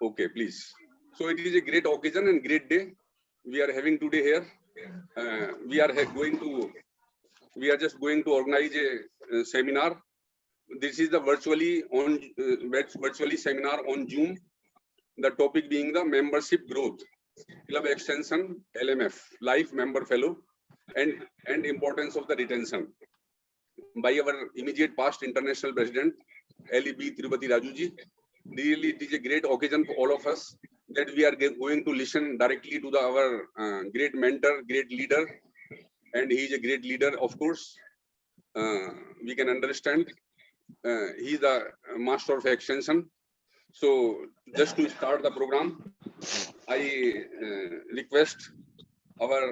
Okay, please. So it is a great occasion and great day we are having today here. We are just going to organize a seminar. This is the virtually seminar on Zoom. The topic being the membership growth, club extension, LMF, life member fellow, and importance of the retention by our immediate past international president, LEB Tirupati Rajuji. Really, it is a great occasion for all of us that we are going to listen directly to our great mentor, great leader, and he is a great leader, of course. We can understand he is the master of extension. So just to start the program, I request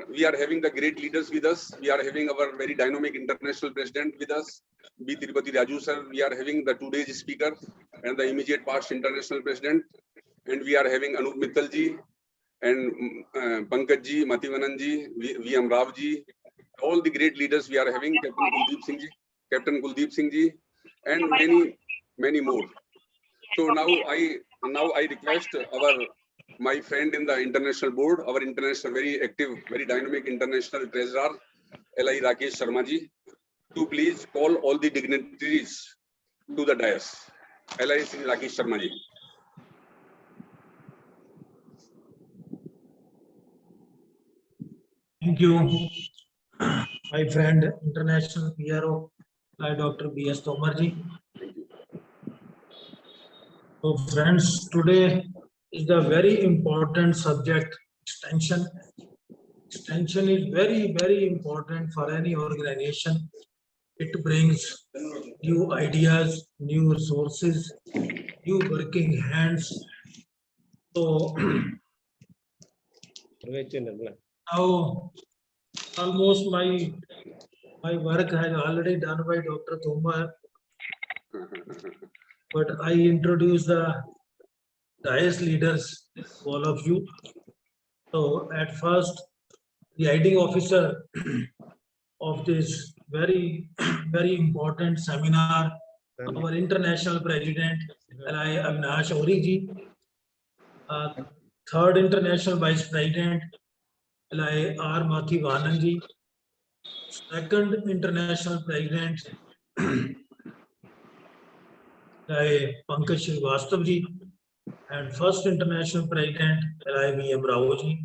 we are having the great leaders with us. We are having our very dynamic international president with us, B. Tirupati Raju sir. We are having the today's speaker and the immediate past international president. And we are having Anup Mittal ji and Pankaj ji, Mathivanan ji, V.M. Rao ji, all the great leaders we are having, Captain Kuldeep Singh ji, and many more. So now I request my friend in the international board, our international very active, very dynamic international treasurer, L.I. Rakesh Sharma ji, to please call all the dignitaries to the dais. L.I. Rakesh Sharma ji. Thank you, my friend, international PRO, Dr. B.S. Tomar ji. So friends, today is the very important subject, extension. Extension is very, very important for any organization. It brings new ideas, new resources, new working hands. So now almost my work has already done by Dr. Tomar, but I introduce the dais leaders, all of you. So at first, the IDing officer of this very, very important seminar, our international president, L.I. Avinash Ohri ji, third international vice president, L.I. R. Mathivanan ji, second international president, L.I. Pankaj Srivastava ji, and first international president, L.I. V.M. Rao ji.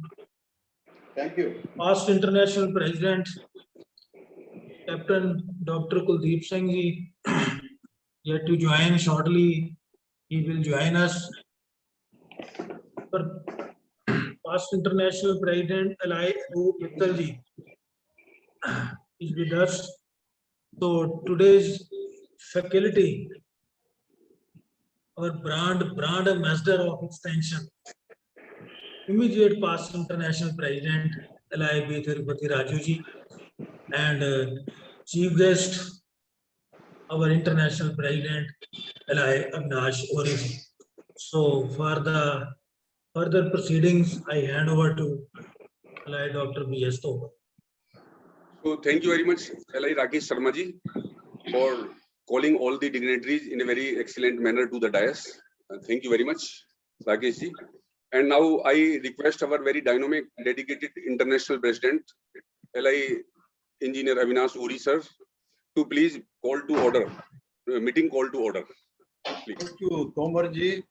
Thank you. Past international president, Captain Dr. Kuldeep Singh ji, yet to join shortly. He will join us. But past international president, L.I. Anup Mittal ji, is with us. So today's faculty, our brand ambassador of extension, immediate past international president, L.I. B. Tirupati Raju ji, and chief guest, our international president, L.I. Avinash Ohri ji. So for the further proceedings, I hand over to L.I. Dr. B.S. Tomar. So thank you very much, L.I. Rakesh Sharma ji, for calling all the dignitaries in a very excellent manner to the dais. Thank you very much, Rakesh ji. And now I request our very dynamic, dedicated international president, L.I. Engineer Avinash Ohri sir, to please call to order, meeting call to order. Please. Thank you, Tomar ji.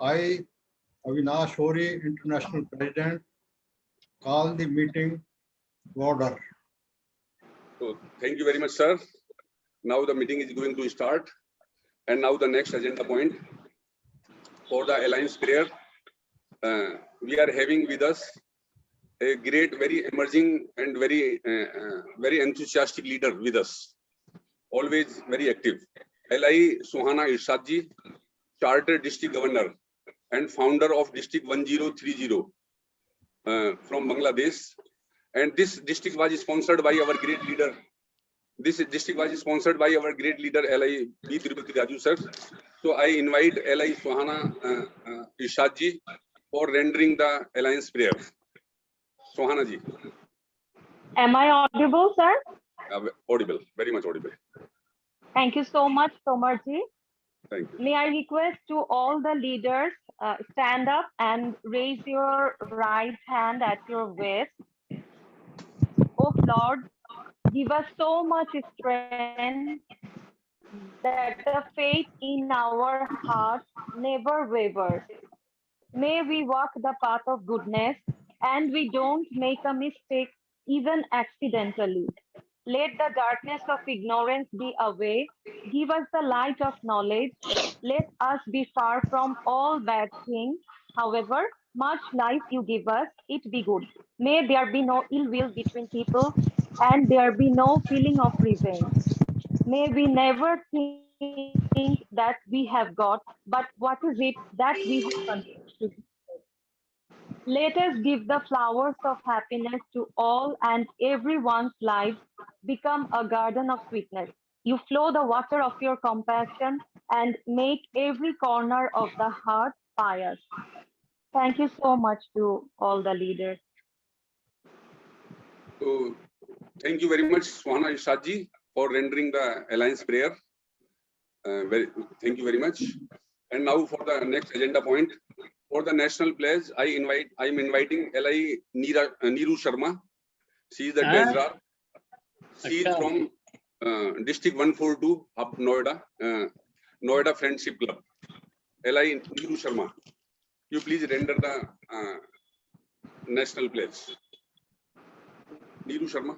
I, Avinash Ohri, international president, call the meeting to order. So thank you very much, sir. Now the meeting is going to start. And now the next agenda point for the alliance prayer. We are having with us a great, very emerging and very enthusiastic leader with us. Always very active. L.I. Suhana Irshad ji, Chartered District Governor and founder of District 1030 from Bangladesh. And this district was sponsored by our great leader. This district was sponsored by our great leader, L.I. B. Tirupati Raju sir. So I invite L.I. Suhana Irshad ji for rendering the alliance prayer. Suhana ji. Am I audible, sir? Audible, very much audible. Thank you so much, Tomar ji. Thank you. May I request to all the leaders, stand up and raise your right hand at your waist. Oh Lord, give us so much strength that the faith in our hearts never wavers. May we walk the path of goodness and we don't make a mistake even accidentally. Let the darkness of ignorance be away. Give us the light of knowledge. Let us be far from all bad things. However much life you give us, it be good. May there be no ill will between people and there be no feeling of revenge. May we never think that we have got, but what is it that we have contributed? Let us give the flowers of happiness to all and everyone's lives become a garden of sweetness. You flow the water of your compassion and make every corner of the heart pious. Thank you so much to all the leaders. So thank you very much, Swana Ishadji, for rendering the alliance prayer. Thank you very much. And now for the next agenda point. For the national pledge, I am inviting L.I. Neeru Sharma. She is the treasurer. She is from District 142 of Noida, Noida Friendship Club. L.I. Neeru Sharma, you please render the national pledge. Neeru Sharma.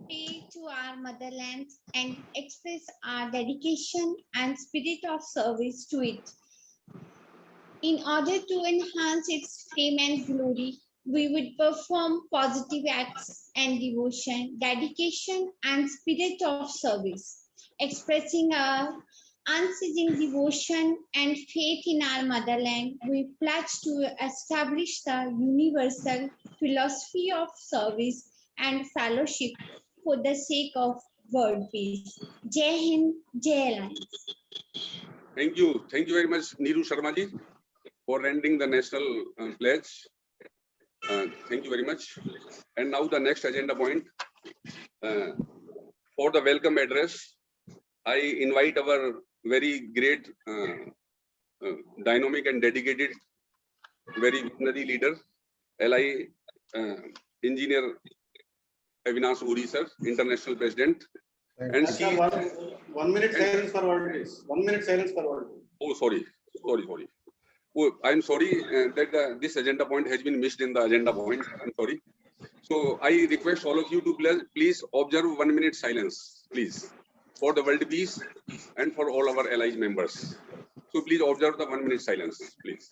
Pray to our motherland and express our dedication and spirit of service to it. In order to enhance its fame and glory, we would perform positive acts and devotion, dedication and spirit of service, expressing our unceasing devotion and faith in our motherland. We pledge to establish the universal philosophy of service and fellowship for the sake of world peace. Jai Hind, Jai Alliance. Thank you. Thank you very much, Neeru Sharma ji, for rendering the national pledge. Thank you very much. And now the next agenda point. For the welcome address, I invite our very great, dynamic and dedicated, very visionary leader, L.I. Engineer Avinash Uri sir, International President. And she, one minute silence for all, please. 1 minute silence for all. oh, sorry. Oh, I'm sorry that this agenda point has been missed in the agenda point. I'm sorry. So I request all of you to please observe 1 minute silence, please, for the world peace and for all our allies members. So please observe the 1 minute silence, please.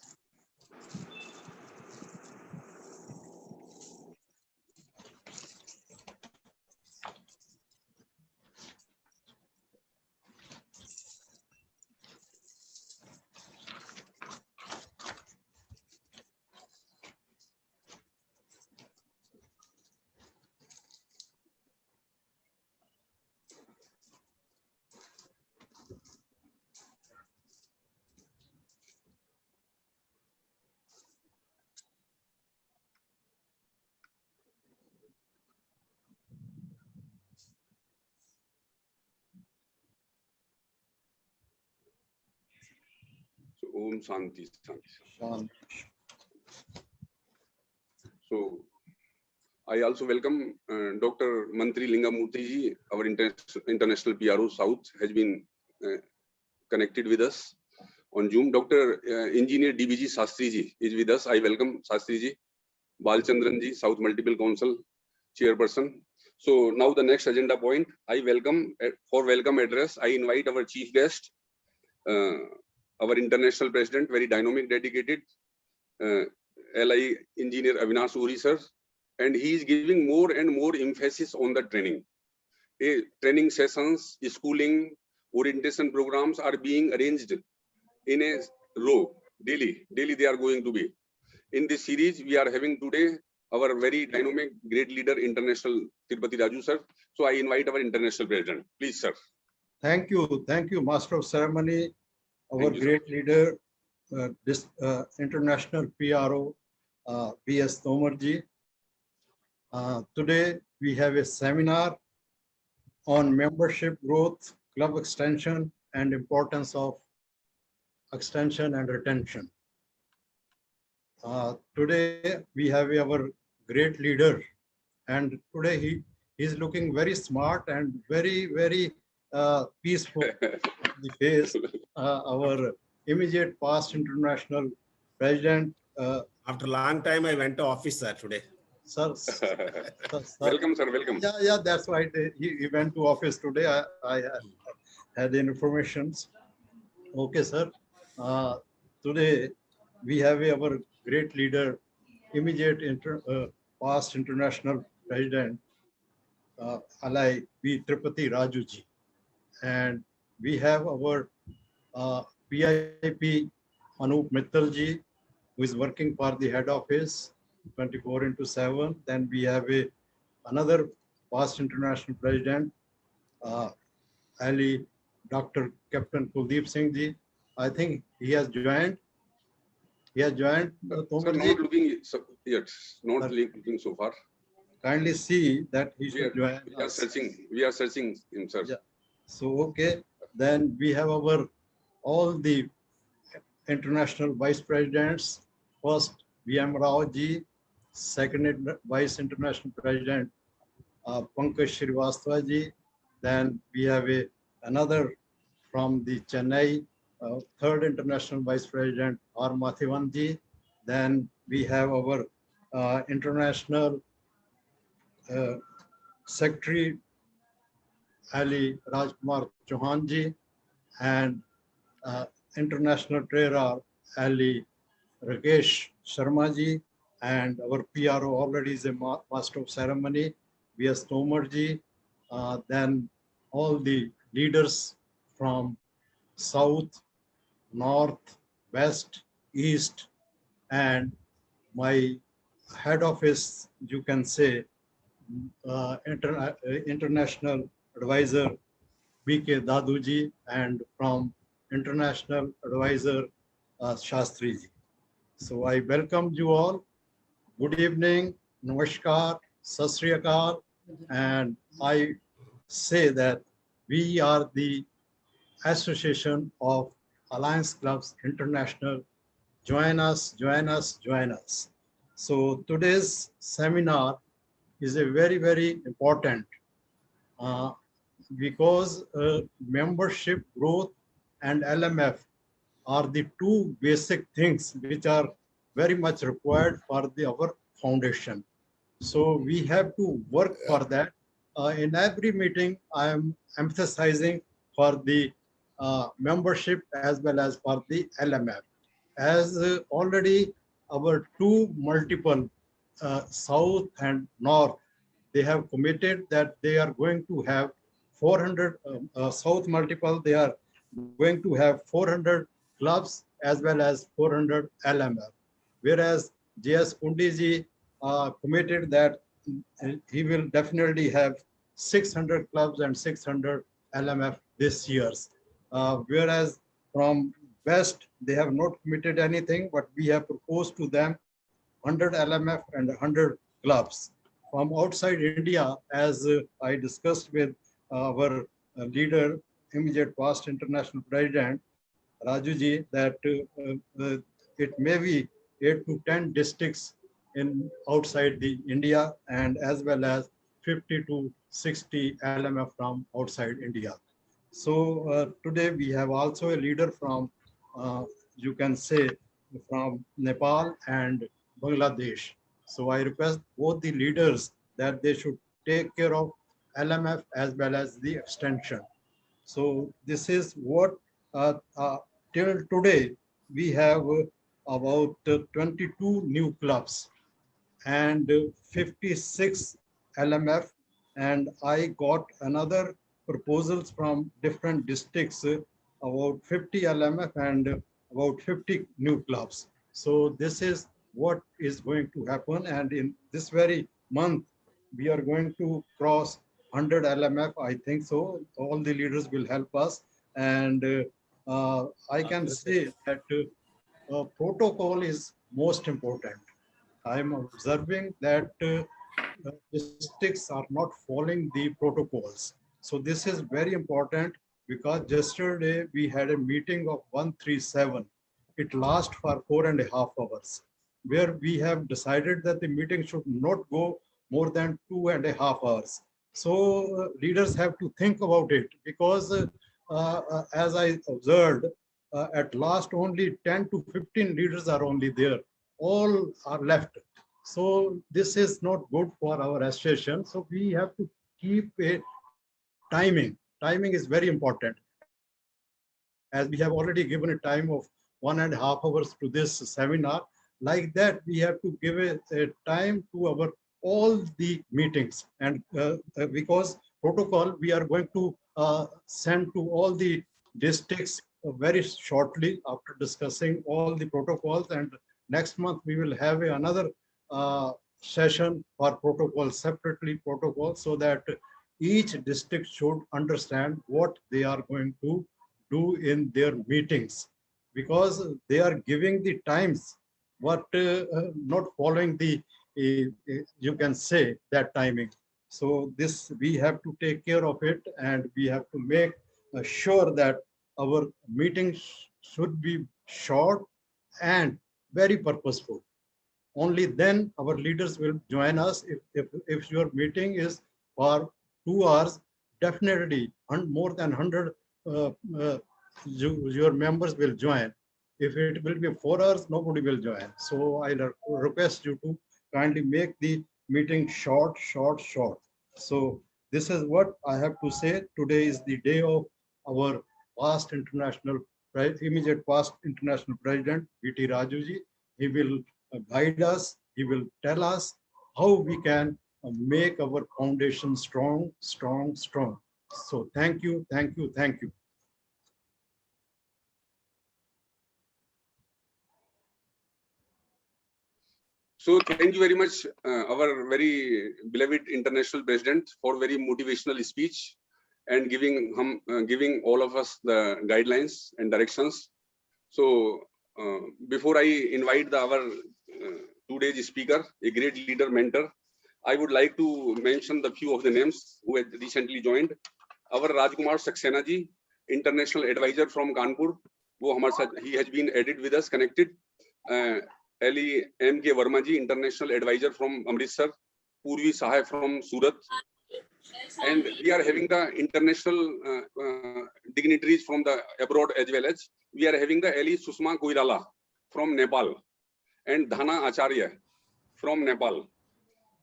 So, Om Shanti Shanti. So I also welcome Dr. Mantri Lingamurthy ji, our international PRO South has been connected with us on Zoom. Dr. Engineer DBG Sastri ji is with us. I welcome Sastri ji. Balchandran ji, South Multiple Council Chairperson. So now the next agenda point, I welcome, for welcome address, I invite our chief guest, our international president, very dynamic, dedicated, LI Engineer Avinash Uri sir, and he is giving more and more emphasis on the training. Training sessions, schooling, orientation programs are being arranged in a row, daily they are going to be. In this series, we are having today our very dynamic, great leader, International Tirupati Raju sir. So I invite our international president, please sir. Thank you, Master of Ceremony, our great leader, this international PRO, B.S. Tomarji. Today we have a seminar on membership growth, club extension, and importance of extension and retention. Today we have our great leader, and today he is looking very smart and very peaceful on the face. Our immediate past international president, After a long time, I went to office, sir, today. sir. Welcome, sir. Welcome. Yeah, that's why he went to office today. I had the informations. Okay, sir. Today we have our great leader, immediate past international president, Alai B. Tripati Raju ji. And we have our PIP Anup Mittal ji, who is working for the head office 24/7. Then we have another past international president, Ali Dr. Captain Kuldeep Singh ji. I think he has joined. He has joined. Sir, Tomar ji, not looking yet. Not looking so far. kindly see that he should join We are us. searching. We are searching him, sir. Yeah. So, okay, then we have our all the international vice presidents. First, VM Rao ji, second vice international president, Pankaj Srivastava ji. Then we have another from the Chennai, third international vice president, R. Mathivan ji. Then we have our international secretary, Ali Rajkumar Chauhan ji, and international treasurer, Ali Rakesh Sharma ji, and our PRO already is a master of ceremony, V.S. Tomar ji. Then all the leaders from South, North, West, East, and my head office, you can say, international advisor B.K. Daduji, and from international advisor Shastri ji. So I welcome you all. Good evening, namaskar, sat sri akal, and I say that we are the Association of Alliance Clubs International. Join us, join us, join us. So today's seminar is a very important because membership growth and LMF are the two basic things which are very much required for our foundation. So we have to work for that. In every meeting, I am emphasizing for the membership as well as for the LMF. As already our two multiple South and North, they have committed that they are going to have 400 South multiple, they are going to have 400 clubs as well as 400 LMF. Whereas JS Pundiji committed that he will definitely have 600 clubs and 600 LMF this year's. Whereas from West, they have not committed anything, but we have proposed to them 100 LMF and 100 clubs. From outside India, as I discussed with our leader, immediate past international president, Rajuji, that it may be 8 to 10 districts in outside the India, and as well as 50 to 60 LMF from outside India. So today we have also a leader from, you can say, from Nepal and Bangladesh. So I request both the leaders that they should take care of LMF as well as the extension. So this is what till today we have about 22 new clubs and 56 LMF, and I got another proposals from different districts about 50 LMF and about 50 new clubs. So this is what is going to happen, and in this very month we are going to cross 100 LMF, I think so. All the leaders will help us, and I can say that protocol is most important. I am observing that districts are not following the protocols. So this is very important because yesterday we had a meeting of 137. It lasted for 4.5 hours, where we have decided that the meeting should not go more than 2.5 hours. So leaders have to think about it because as I observed, at last only 10 to 15 leaders are only there. All are left. So this is not good for our association. So we have to keep a timing. Timing is very important. As we have already given a time of 1.5 hours to this seminar, like that we have to give a time to our all the meetings. And because protocol, we are going to send to all the districts very shortly after discussing all the protocols. And next month we will have another session for protocol, separately protocol, so that each district should understand what they are going to do in their meetings, because they are giving the times but not following the you can say that timing. So this we have to take care of it, and we have to make sure that our meetings should be short and very purposeful. Only then our leaders will join us. If your meeting is for 2 hours, definitely more than 100 your members will join. If it will be 4 hours, nobody will join. So I request you to kindly make the meeting short, short, short. So this is what I have to say. Today is the day of our past international, immediate past international president, V.T. Rajuji. He will guide us. He will tell us how we can make our foundation strong, strong, strong. So thank you, thank you, thank you. So thank you very much, our very beloved international president, for very motivational speech and giving all of us the guidelines and directions. So before I invite our today's speaker, a great leader, mentor, I would like to mention the few of the names who had recently joined. Our Rajkumar Saxena ji, international advisor from Kanpur, he has been added with us, connected. Ali M.K. Verma ji, international advisor from Amritsar. Purvi Sahai from Surat. And we are having the international dignitaries from the abroad as well as. We are having the Ali Susma Koirala from Nepal and Dhana Acharya from Nepal.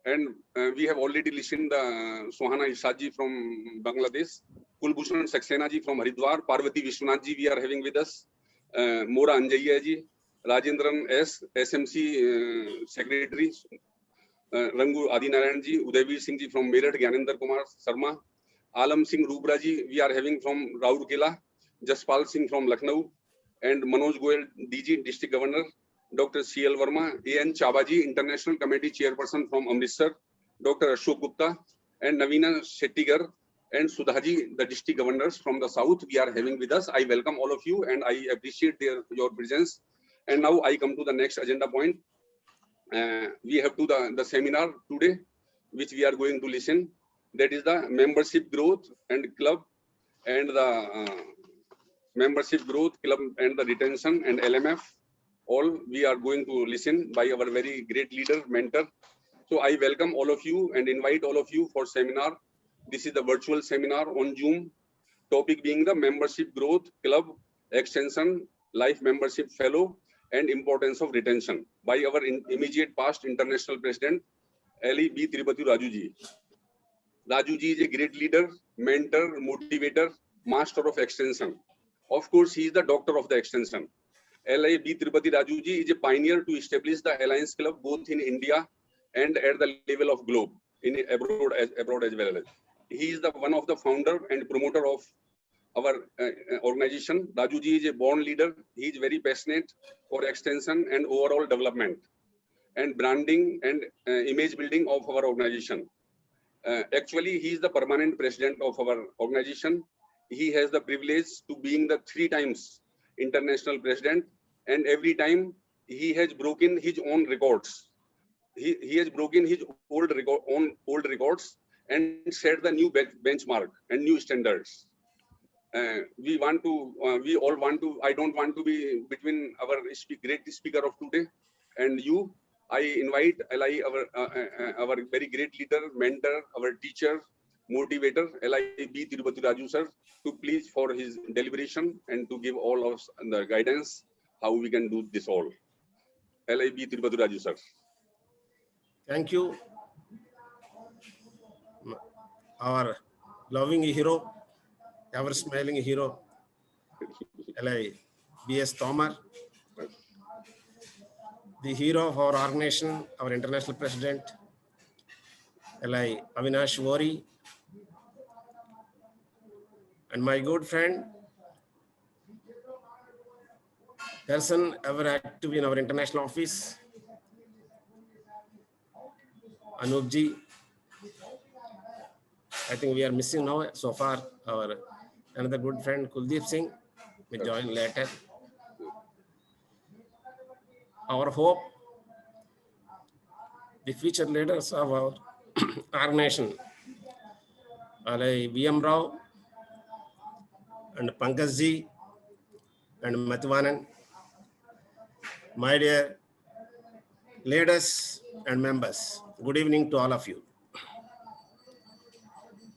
And we have already listened the Sohana Isaji from Bangladesh, Kulbhushan Saxena ji from Haridwar, Parvati Vishwanath ji we are having with us, Mora Anjaiya ji, Rajendran S, SMC Secretary, Rangu Adinarayan ji, Udayveer Singh ji from Meerut, Gyanendra Kumar Sharma, Alam Singh Rubra ji we are having from Raurkela, Jaspal Singh from Lucknow, and Manoj Goyal DG, District Governor, Dr. C.L. Verma, A.N. Chabaji, International Committee Chairperson from Amritsar, Dr. Ashok Gupta, and Navina Shettigar, and Sudhaji, the District Governors from the South, we are having with us. I welcome all of you and I appreciate your presence. And now I come to the next agenda point. We have to the seminar today, which we are going to listen. That is the membership growth and club, and the membership growth, club, and the retention and LMF. All we are going to listen by our very great leader, mentor. So I welcome all of you and invite all of you for seminar. This is the virtual seminar on Zoom. Topic being the membership growth, club, extension, life membership fellow, and importance of retention by our immediate past international president, Ali B. Tirupati Rajuji. Rajuji is a great leader, mentor, motivator, master of extension. Of course, he is the doctor of the extension. Ali B. Tirupati Rajuji is a pioneer to establish the Alliance Club both in India and at the level of globe, in abroad as well. He is the one of the founder and promoter of our organization. Rajuji is a born leader. He is very passionate for extension and overall development and branding and image building of our organization. Actually, he is the permanent president of our organization. He has the privilege to being the 3 times international president, and every time he has broken his own records. He has broken his old records, and set the new benchmark and new standards. We all want to, I don't want to be between our great speaker of today and you. I invite LI, our very great leader, mentor, our teacher, motivator, LIB Tirupati Raju sir, to please for his deliberation and to give all of us the guidance how we can do this all. LIB Tirupati Raju sir. Thank you. Our loving hero, our smiling hero, LI B.S. Tomar, the hero of our organization, our international president, LI Avinash Wari, and my good friend, person ever active in our international office, Anupji. I think we are missing now so far our another good friend Kuldeep Singh will join later. Our hope, the future leaders of our organization, VM Rao and Pankaj Ji and Mathivanan, my dear leaders and members, good evening to all of you.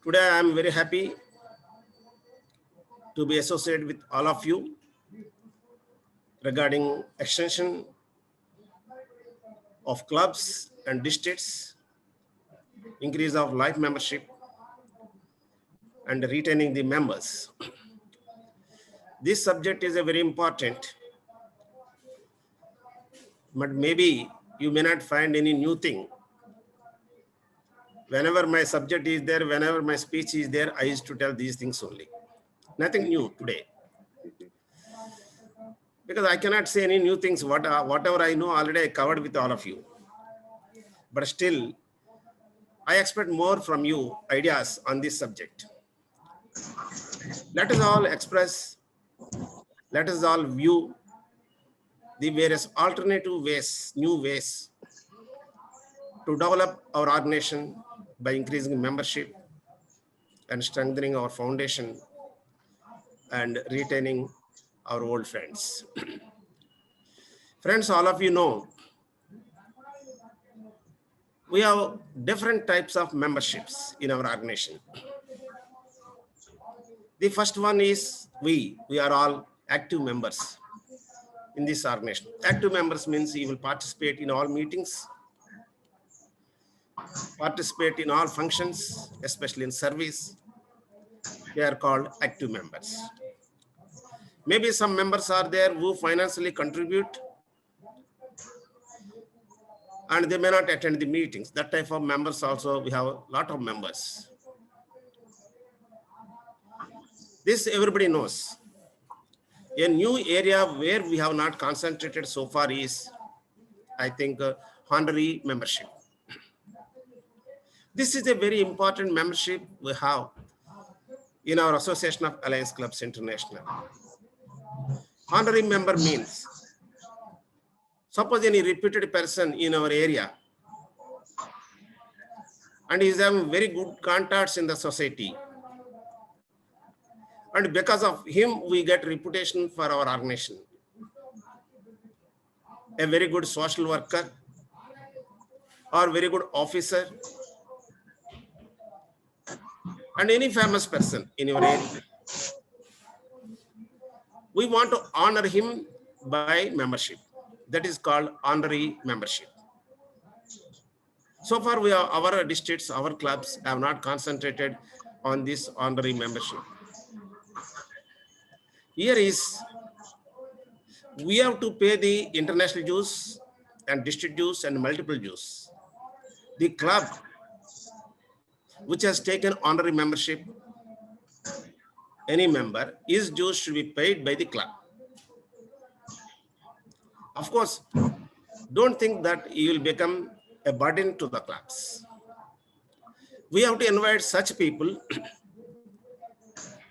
Today I am very happy to be associated with all of you regarding extension of clubs and districts, increase of life membership, and retaining the members. This subject is a very important, but maybe you may not find any new thing. Whenever my subject is there, whenever my speech is there, I used to tell these things only. Nothing new today. Because I cannot say any new things. Whatever I know already I covered with all of you. But still, I expect more from you ideas on this subject. Let us all express, let us all view the various alternative ways, new ways to develop our organization by increasing membership and strengthening our foundation and retaining our old friends. Friends, all of you know, we have different types of memberships in our organization. The first one is we are all active members in this organization. Active members means you will participate in all meetings, participate in all functions, especially in service. They are called active members. Maybe some members are there who financially contribute and they may not attend the meetings. That type of members also, we have a lot of members. This everybody knows. A new area where we have not concentrated so far is, I think, honorary membership. This is a very important membership we have in our Association of Alliance Clubs International. Honorary member means, suppose any reputed person in our area and he is having very good contacts in the society. And because of him, we get reputation for our organization. A very good social worker or very good officer and any famous person in your area. We want to honor him by membership. That is called honorary membership. So far, our districts, our clubs have not concentrated on this honorary membership. Here is, we have to pay the international dues and district dues and multiple dues. The club which has taken honorary membership, any member, his dues should be paid by the club. Of course, don't think that you will become a burden to the clubs. We have to invite such people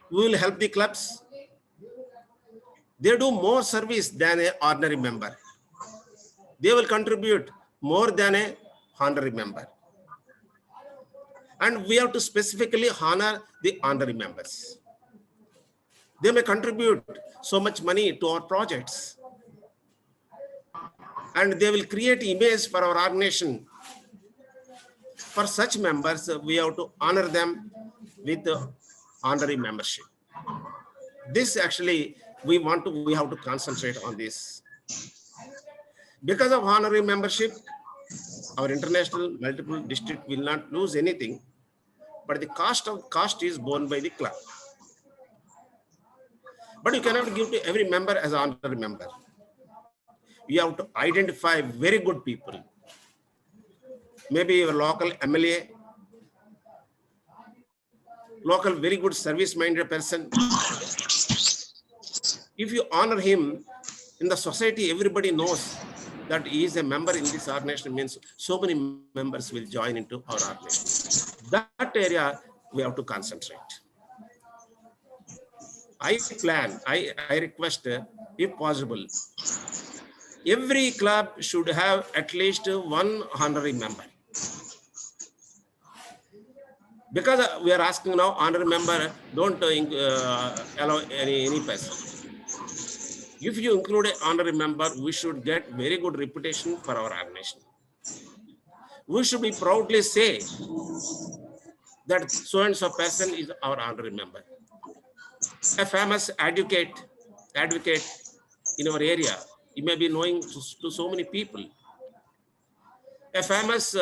who will help the clubs. They do more service than an ordinary member. They will contribute more than an honorary member. And we have to specifically honor the honorary members. They may contribute so much money to our projects, and they will create image for our organization. For such members, we have to honor them with honorary membership. This actually, we have to concentrate on this. Because of honorary membership, our international multiple district will not lose anything, but the cost is borne by the club. But you cannot give to every member as an honorary member. You have to identify very good people. Maybe your local MLA, local very good service-minded person. If you honor him, in the society, everybody knows that he is a member in this organization, means so many members will join into our organization. That area we have to concentrate. I request, if possible, every club should have at least one honorary member. Because we are asking now, honorary member, don't allow any person. If you include an honorary member, we should get very good reputation for our organization. We should be proudly say that so-and-so person is our honorary member. A famous advocate in our area, you may be knowing to so many people. A famous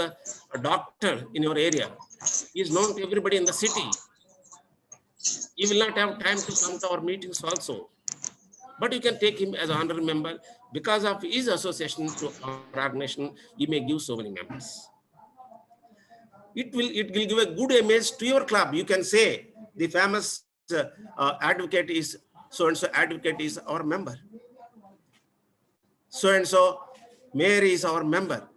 doctor in your area is known to everybody in the city. You will not have time to come to our meetings also, but you can take him as an honorary member. Because of his association to our organization, you may give so many members. It will give a good image to your club. You can say the famous advocate is so-and-so advocate is our member. So-and-so mayor is our member.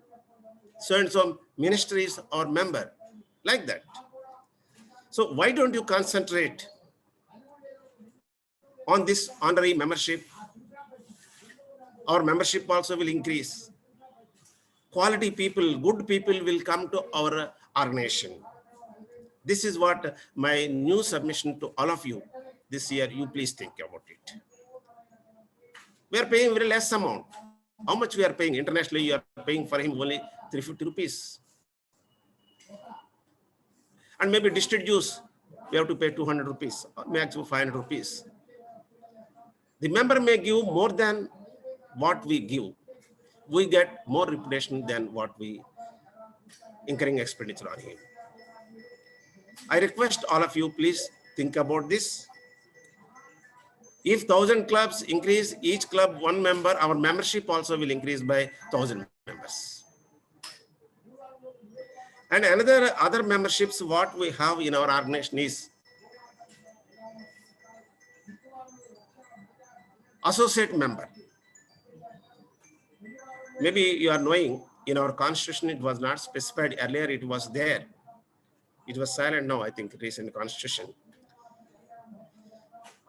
So-and-so minister is our member. Like that. So why don't you concentrate on this honorary membership? Our membership also will increase. Quality people, good people will come to our organization. This is what my new submission to all of you this year. You please think about it. We are paying very less amount. How much we are paying? Internationally, you are paying for him only 350 rupees. And maybe district dues, we have to pay 200 rupees, maximum 500 rupees. The member may give more than what we give. We get more reputation than what we incurring expenditure on him. I request all of you, please think about this. If 1,000 clubs increase, each club one member, our membership also will increase by 1,000 members. And other memberships, what we have in our organization is associate member. Maybe you are knowing in our constitution, it was not specified earlier, it was there. It was silent now, I think, recent constitution.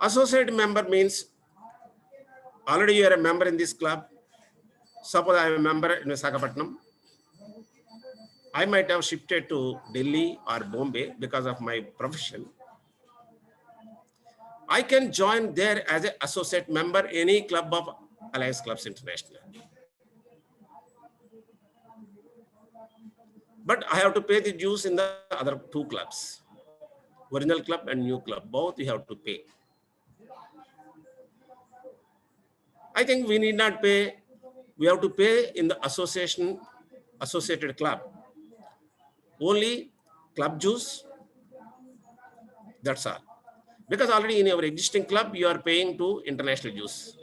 Associate member means already you are a member in this club. Suppose I am a member in Visakhapatnam. I might have shifted to Delhi or Bombay because of my profession. I can join there as an associate member any club of Alliance Clubs International. But I have to pay the dues in the other two clubs, original club and new club, both we have to pay. I think we need not pay, we have to pay in the associated club. Only club dues, that's all. Because already in our existing club, you are paying to international dues.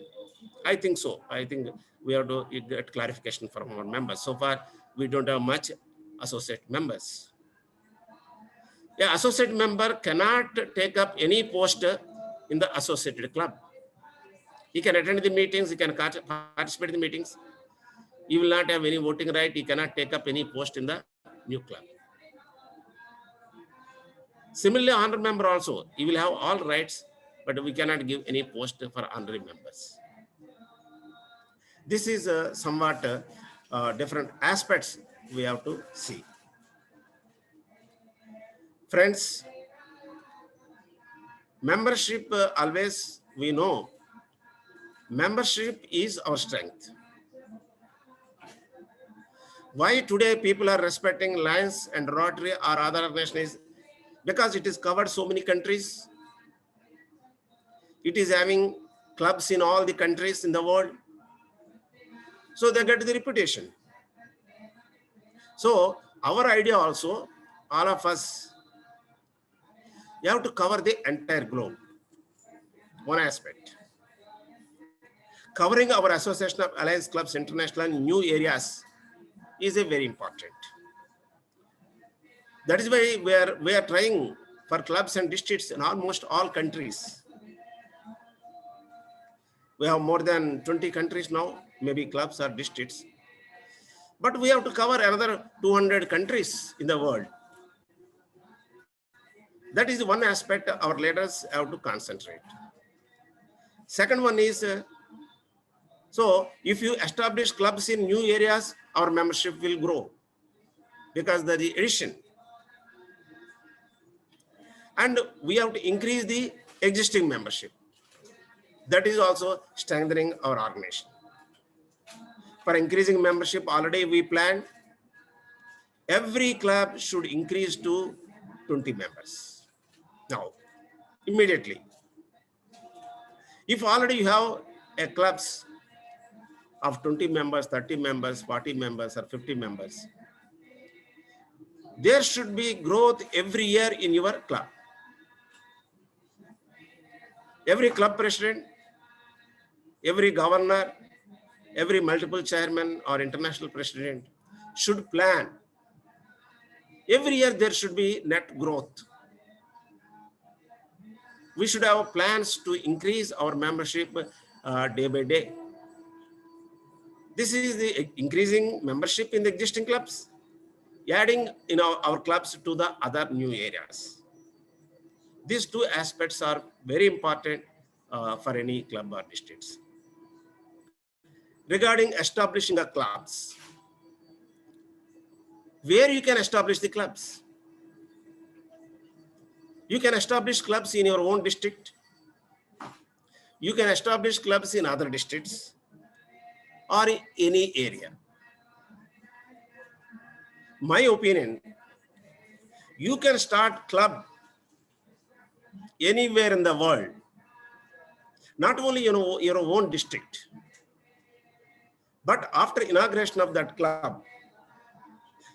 I think so. I think we have to get clarification from our members. So far, we don't have much associate members. Yeah, associate member cannot take up any post in the associated club. He can attend the meetings, he can participate in the meetings. He will not have any voting right. He cannot take up any post in the new club. Similarly, honorary member also, he will have all rights, but we cannot give any post for honorary members. This is somewhat different aspects we have to see. Friends, membership always we know, membership is our strength. Why today people are respecting Lions and Rotary or other organizations? Because it is covered so many countries. It is having clubs in all the countries in the world. So they get the reputation. So our idea also, all of us, you have to cover the entire globe. One aspect. Covering our Association of Alliance Clubs International in new areas is a very important. That is why we are trying for clubs and districts in almost all countries. We have more than 20 countries now, maybe clubs or districts. But we have to cover another 200 countries in the world. That is one aspect our leaders have to concentrate. Second one is, so if you establish clubs in new areas, our membership will grow because of the addition. And we have to increase the existing membership. That is also strengthening our organization. For increasing membership, already we planned every club should increase to 20 members. Now, immediately, if already you have a clubs of 20 members, 30 members, 40 members, or 50 members, there should be growth every year in your club. Every club president, every governor, every multiple chairman or international president should plan. Every year there should be net growth. We should have plans to increase our membership day by day. This is the increasing membership in the existing clubs, adding our clubs to the other new areas. These two aspects are very important for any club or districts. Regarding establishing the clubs, where you can establish the clubs? You can establish clubs in your own district. You can establish clubs in other districts or in any area. My opinion, you can start club anywhere in the world, not only your own district, but after inauguration of that club,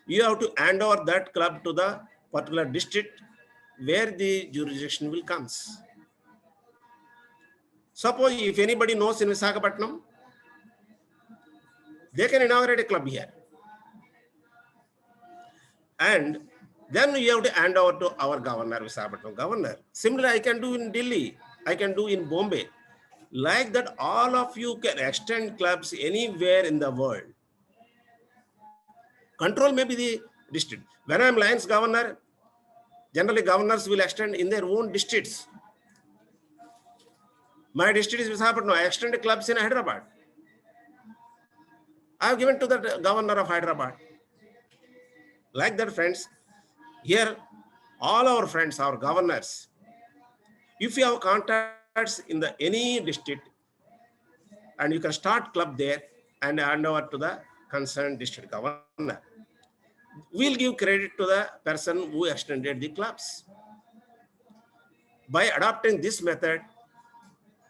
you have to hand over that club to the particular district where the jurisdiction will comes. Suppose if anybody knows in Visakhapatnam, they can inaugurate a club here. And then you have to hand over to our governor, Visakhapatnam governor. Similarly, I can do in Delhi, I can do in Bombay. Like that, all of you can extend clubs anywhere in the world. Control may be the district. When I'm Lions governor, generally governors will extend in their own districts. My district is Visakhapatnam. I extend clubs in Hyderabad. I have given to the governor of Hyderabad. Like that, friends, here, all our friends, our governors, if you have contacts in any district, and you can start club there and hand over to the concerned district governor, we'll give credit to the person who extended the clubs. By adopting this method,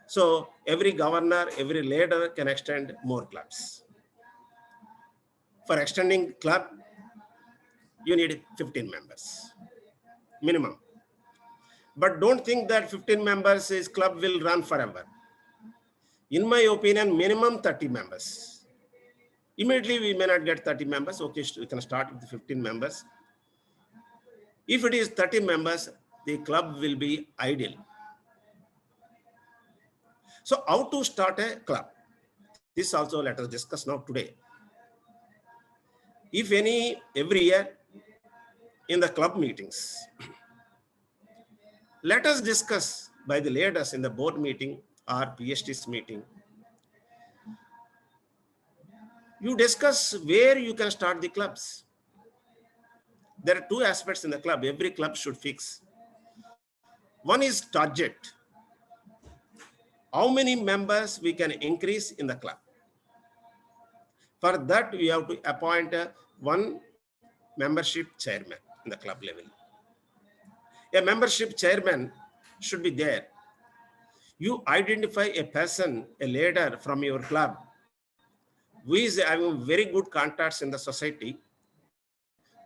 so every governor, every leader can extend more clubs. For extending club, you need 15 members, minimum. But don't think that 15 members is club will run forever. In my opinion, minimum 30 members. Immediately we may not get 30 members. Okay, we can start with 15 members. If it is 30 members, the club will be idle. So how to start a club? This also let us discuss now today. If every year in the club meetings, let us discuss by the leaders in the board meeting or PST's meeting. You discuss where you can start the clubs. there are two aspects in the club. Every club should fix. One is target. How many members we can increase in the club? For that, we have to appoint one membership chairman in the club level. A membership chairman should be there. You identify a person, a leader from your club, who is having very good contacts in the society,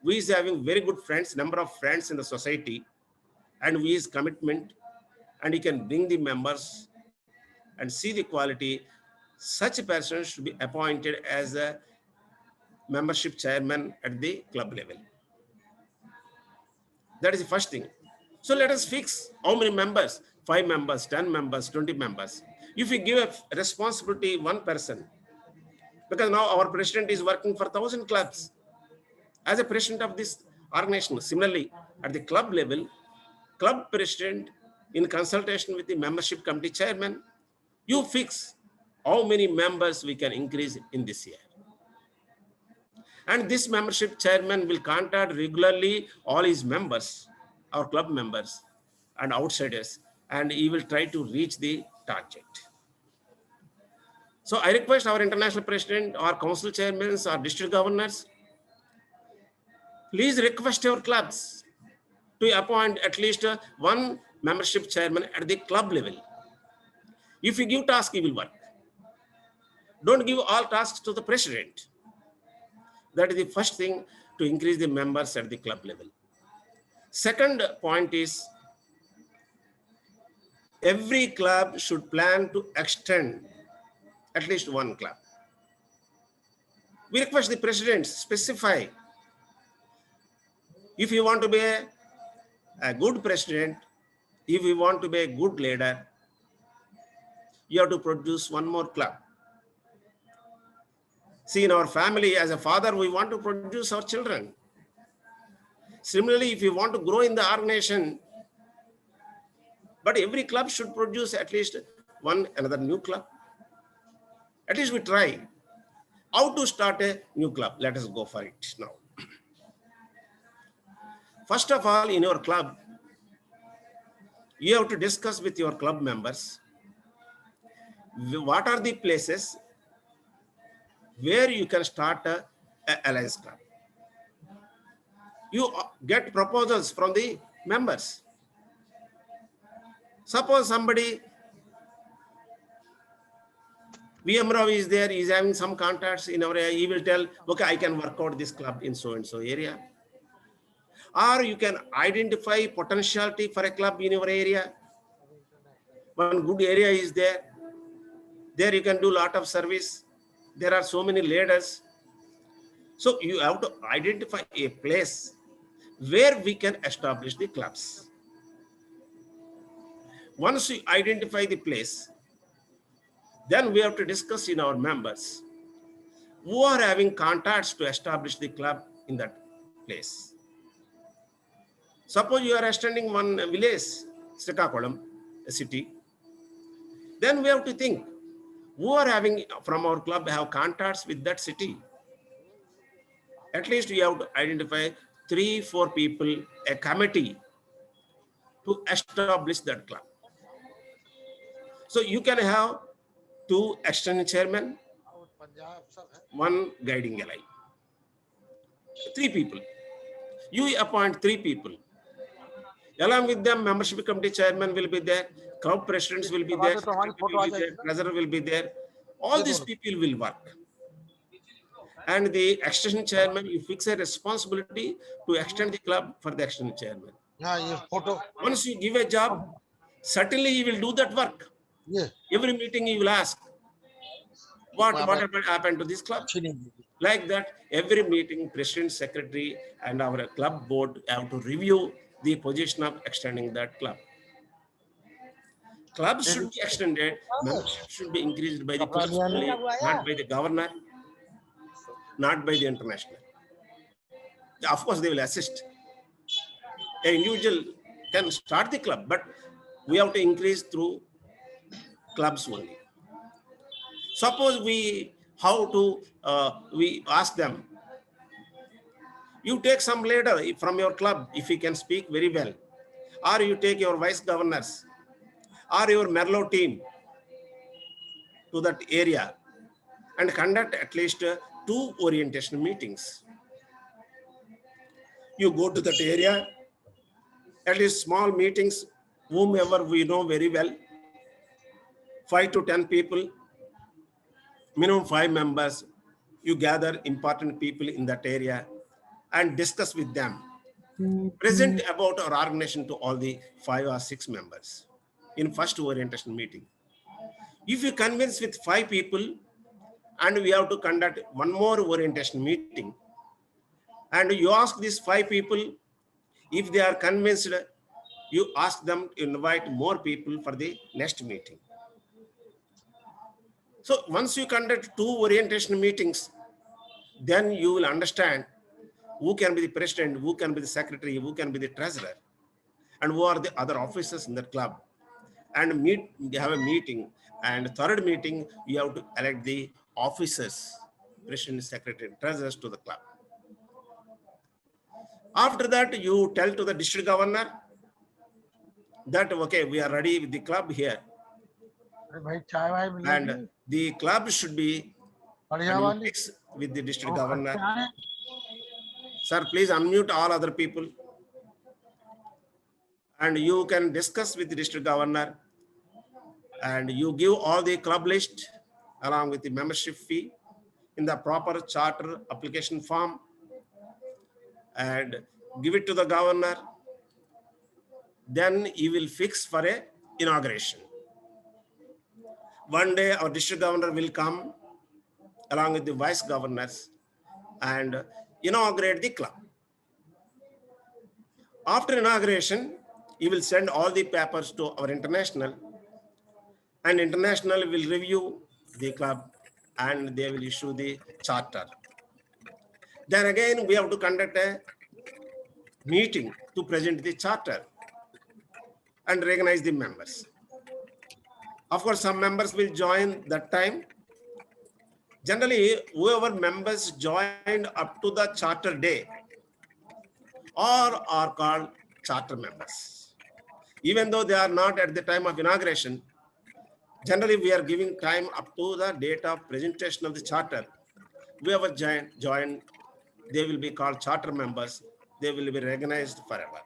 who is having very good friends, number of friends in the society, and who is commitment, and he can bring the members and see the quality. Such a person should be appointed as a membership chairman at the club level. That is the first thing. So let us fix how many members, 5 members, 10 members, 20 members. If we give a responsibility one person, because now our president is working for 1,000 clubs as a president of this organization. Similarly, at the club level, club president in consultation with the membership committee chairman, you fix how many members we can increase in this year. And this membership chairman will contact regularly all his members, our club members and outsiders, and he will try to reach the target. So I request our international president, our council chairmen, our district governors, please request your clubs to appoint at least one membership chairman at the club level. If you give task, he will work. Don't give all tasks to the president. That is the first thing to increase the members at the club level. Second point is, every club should plan to extend at least one club. We request the president specify, if you want to be a good president, if you want to be a good leader, you have to produce one more club. See, in our family, as a father, we want to produce our children. Similarly, if you want to grow in the organization, but every club should produce at least another new club. At least we try. How to start a new club? Let us go for it now. First of all, in your club, you have to discuss with your club members what are the places where you can start a alliance club. You get proposals from the members. Suppose somebody, VM Rao is there, he is having some contacts in our area, he will tell, okay, I can work out this club in so and so area. Or you can identify potentiality for a club in your area. One good area is there. There you can do a lot of service. There are so many leaders. So you have to identify a place where we can establish the clubs. Once you identify the place, then we have to discuss in our members who are having contacts to establish the club in that place. Suppose you are extending one village, Srikakulam, a city, then we have to think who are having from our club have contacts with that city. At least you have to identify 3-4 people, a committee to establish that club. So you can have 2 external chairmen, 1 guiding ally. 3 people. You appoint 3 people. Along with them, membership committee chairman will be there, club presidents will be there, secretary will be there, treasurer will be there. All these people will work. And the extension chairman, you fix a responsibility to extend the club for the extension chairman. Once you give a job, certainly he will do that work. Every meeting he will ask, what happened to this club? Like that, every meeting, president, secretary, and our club board have to review the position of extending that club. Clubs should be extended, membership should be increased by the clubs only, not by the governor, not by the international. Of course, they will assist. An individual can start the club, but we have to increase through clubs only. Suppose we ask them, You take some leader from your club if he can speak very well, or you take your vice governors or your Merlot team to that area and conduct at least 2 orientation meetings. You go to that area, at least small meetings, whomever we know very well, 5 to 10 people, minimum 5 members, you gather important people in that area and discuss with them. Present about our organization to all the 5 or 6 members in first orientation meeting. If you convince with 5 people and we have to conduct one more orientation meeting, and you ask these 5 people, if they are convinced, you ask them to invite more people for the next meeting. So once you conduct 2 orientation meetings, then you will understand who can be the president, who can be the secretary, who can be the treasurer, and who are the other officers in the club. And have a meeting. And third meeting, you have to elect the officers, president, secretary, treasurers to the club. After that, you tell to the district governor that, okay, we are ready with the club here. And the club should be fixed with the district governor. Sir, please unmute all other people. And you can discuss with the district governor. And you give all the club list along with the membership fee in the proper charter application form and give it to the governor. Then he will fix for a inauguration. One day our district governor will come along with the vice governors and inaugurate the club. After inauguration, he will send all the papers to our international, and international will review the club and they will issue the charter. Then again, we have to conduct a meeting to present the charter and recognize the members. Of course, some members will join that time. Generally, whoever members joined up to the charter day are called charter members. Even though they are not at the time of inauguration, generally we are giving time up to the date of presentation of the charter. Whoever joined, they will be called charter members. They will be recognized forever.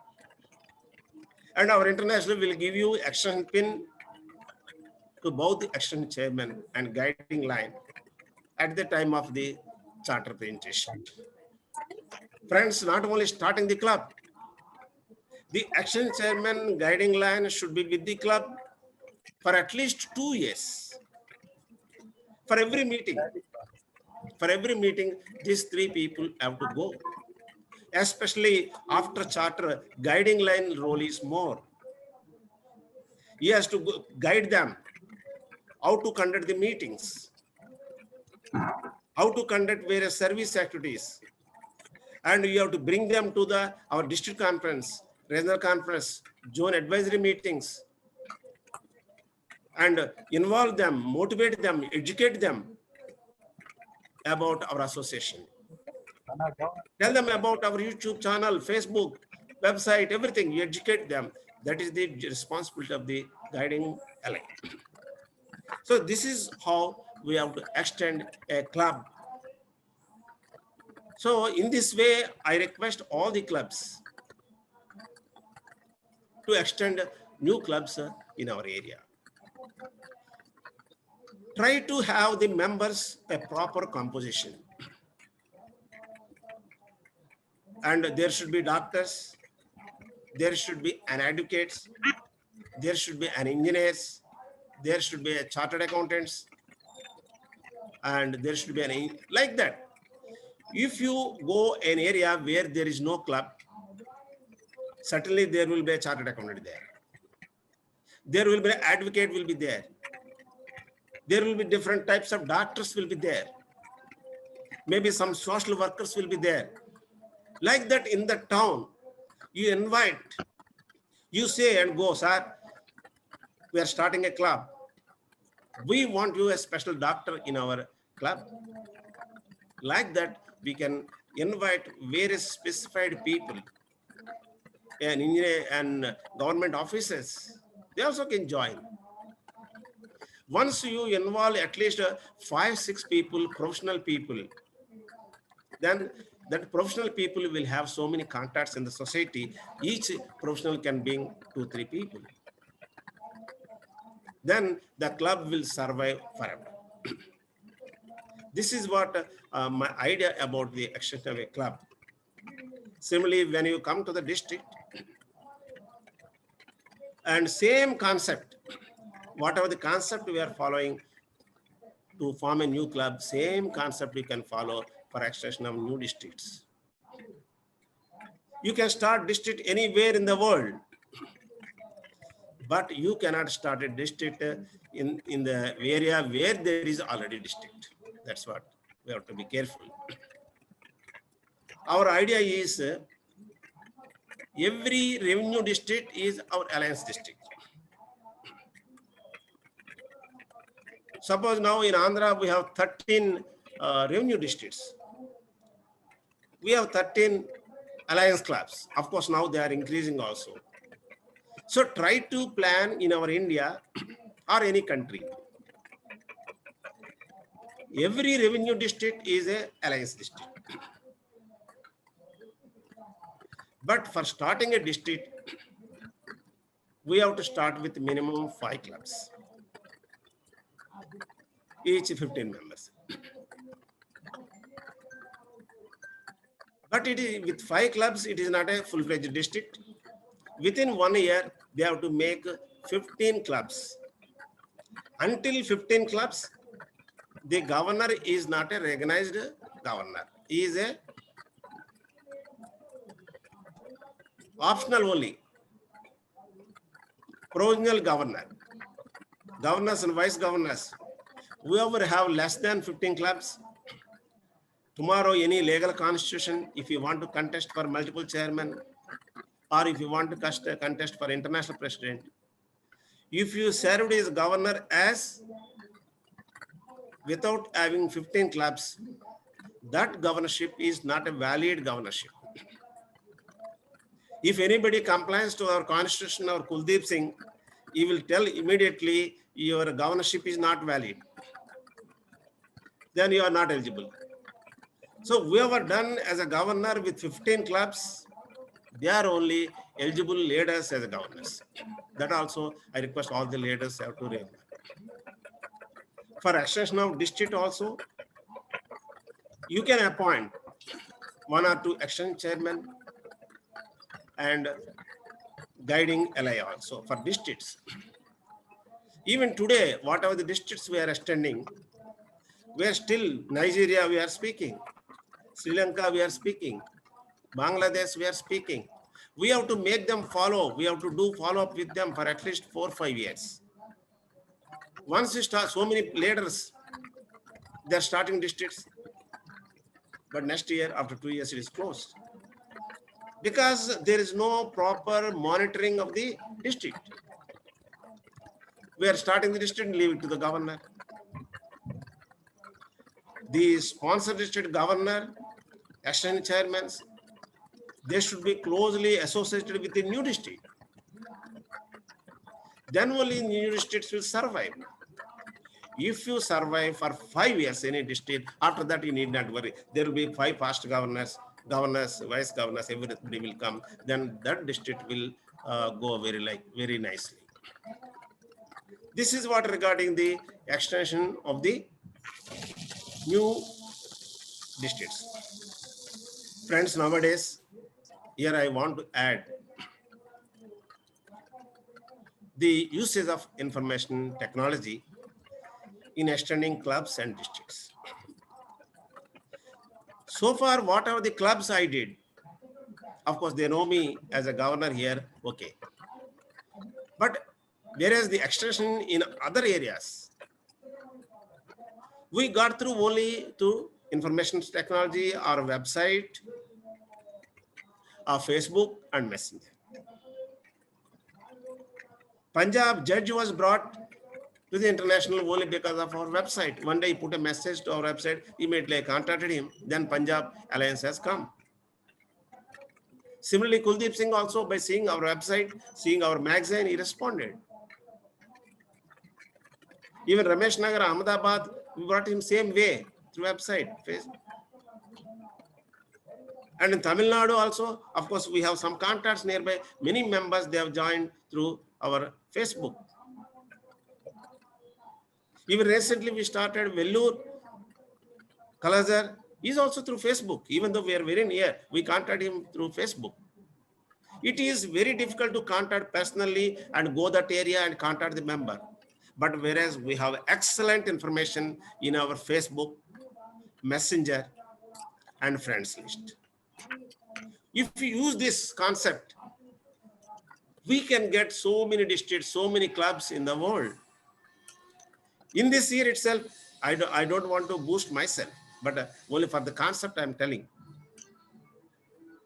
And our international will give you action pin to both the action chairman and guiding line at the time of the charter presentation. Friends, not only starting the club, the action chairman guiding line should be with the club for at least 2 years. For every meeting, these 3 people have to go. Especially after charter, guiding line role is more. He has to guide them how to conduct the meetings, how to conduct various service activities, and you have to bring them to our district conference, regional conference, zone advisory meetings, and involve them, motivate them, educate them about our association. Tell them about our YouTube channel, Facebook, website, everything. You educate them. That is the responsibility of the guiding ally. So this is how we have to extend a club. So in this way, I request all the clubs to extend new clubs in our area. Try to have the members a proper composition. And there should be doctors, there should be an advocates, there should be an engineers, there should be a chartered accountants, and there should be an like that. If you go an area where there is no club, certainly there will be a chartered accountant there. There will be an advocate will be there. There will be different types of doctors will be there. Maybe some social workers will be there. Like that in the town, you invite, you say and go, sir, we are starting a club. We want you a special doctor in our club. Like that, we can invite various specified people and engineer and government officers. They also can join. Once you involve at least 5-6 people, professional people, then that professional people will have so many contacts in the society. Each professional can bring 2-3 people. Then the club will survive forever. This is what my idea about the extension of a club. Similarly, when you come to the district, and same concept, whatever the concept we are following to form a new club, same concept we can follow for extension of new districts. You can start district anywhere in the world, but you cannot start a district in the area where there is already district. That's what we have to be careful. Our idea is every revenue district is our alliance district. Suppose now in Andhra we have 13 revenue districts. We have 13 alliance clubs. Of course, now they are increasing also. So try to plan in our India or any country. Every revenue district is a alliance district. But for starting a district, we have to start with minimum 5 clubs, each 15 members. But it is with 5 clubs, it is not a full-fledged district. Within 1 year, they have to make 15 clubs. Until 15 clubs, the governor is not a recognized governor. He is a optional only, provisional governor. Governors and vice governors, whoever have less than 15 clubs, tomorrow any legal constitution, if you want to contest for multiple chairmen, or if you want to contest for international president, if you served as governor as without having 15 clubs, that governorship is not a valid governorship. If anybody complies to our constitution or Kuldeep Singh, he will tell immediately your governorship is not valid. Then you are not eligible. So whoever done as a governor with 15 clubs, they are only eligible leaders as governors. That also I request all the leaders have to remember. For extension of district also, you can appoint 1 or 2 extension chairmen and guiding LI also for districts. Even today, whatever the districts we are extending, we are still Nigeria we are speaking, Sri Lanka we are speaking, Bangladesh we are speaking. We have to make them follow. We have to do follow up with them for at least 4 or 5 years. Once you start, so many leaders, they are starting districts, but next year after 2 years it is closed because there is no proper monitoring of the district. We are starting the district and leave it to the governor. The sponsor district governor, extension chairmen, they should be closely associated with the new district. Then only new districts will survive. If you survive for 5 years in a district, after that you need not worry. There will be 5 past governors, vice governors, everybody will come. Then that district will go very nicely. This is what regarding the extension of the new districts. Friends, nowadays, here I want to add the usage of information technology in extending clubs and districts. So far, whatever the clubs I did, of course, they know me as a governor here, okay. But whereas the extension in other areas, we got through only to information technology, our website, our Facebook and Messenger. Punjab judge was brought to the international only because of our website. One day he put a message to our website, immediately I contacted him, then Punjab Alliance has come. Similarly, Kuldeep Singh also, by seeing our website, seeing our magazine, he responded. Even Ramesh Nagar, Ahmedabad, we brought him same way through website, Facebook. And in Tamil Nadu also, of course, we have some contacts nearby. Many members, they have joined through our Facebook. Even recently, we started Vellore, Kalazar, is also through Facebook. Even though we are very near, we contact him through Facebook. It is very difficult to contact personally and go that area and contact the member. But whereas we have excellent information in our Facebook, Messenger, and friends list. If we use this concept, we can get so many districts, so many clubs in the world. In this year itself, I don't want to boost myself, but only for the concept I'm telling.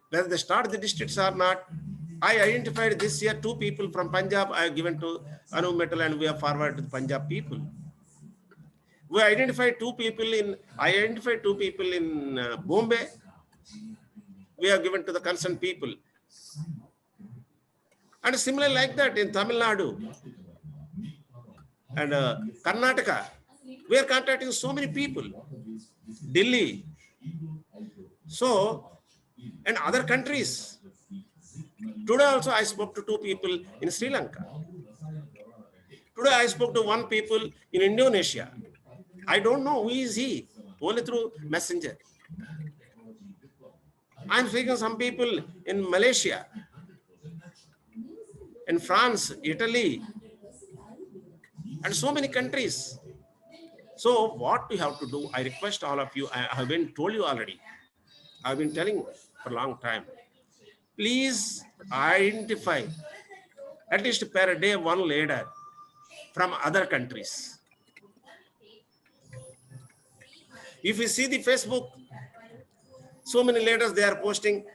Whether they start the districts or not, I identified this year 2 people from Punjab I have given to Anu Metal and we have forwarded to the Punjab people. I identified 2 people in Bombay. We have given to the concerned people. And similarly like that in Tamil Nadu and Karnataka, we are contacting so many people. Delhi. So, and other countries. Today also I spoke to 2 people in Sri Lanka. Today I spoke to 1 people in Indonesia. I don't know who is he, only through messenger. I'm speaking to some people in Malaysia, in France, Italy, and so many countries. So what we have to do, I request all of you, I have been told you already. I've been telling for a long time. Please identify at least per day 1 leader from other countries. If you see the Facebook, so many leaders, they are posting,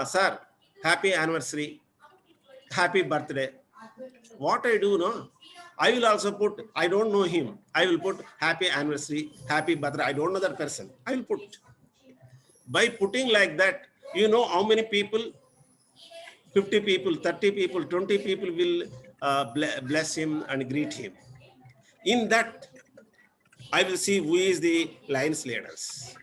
sir, happy anniversary, happy birthday. What I do, no? I will also put, I don't know him. I will put happy anniversary, happy birthday. I don't know that person. I will put. By putting like that, you know how many people, 50 people, 30 people, 20 people will bless him and greet him. In that, I will see who is the Lions leaders,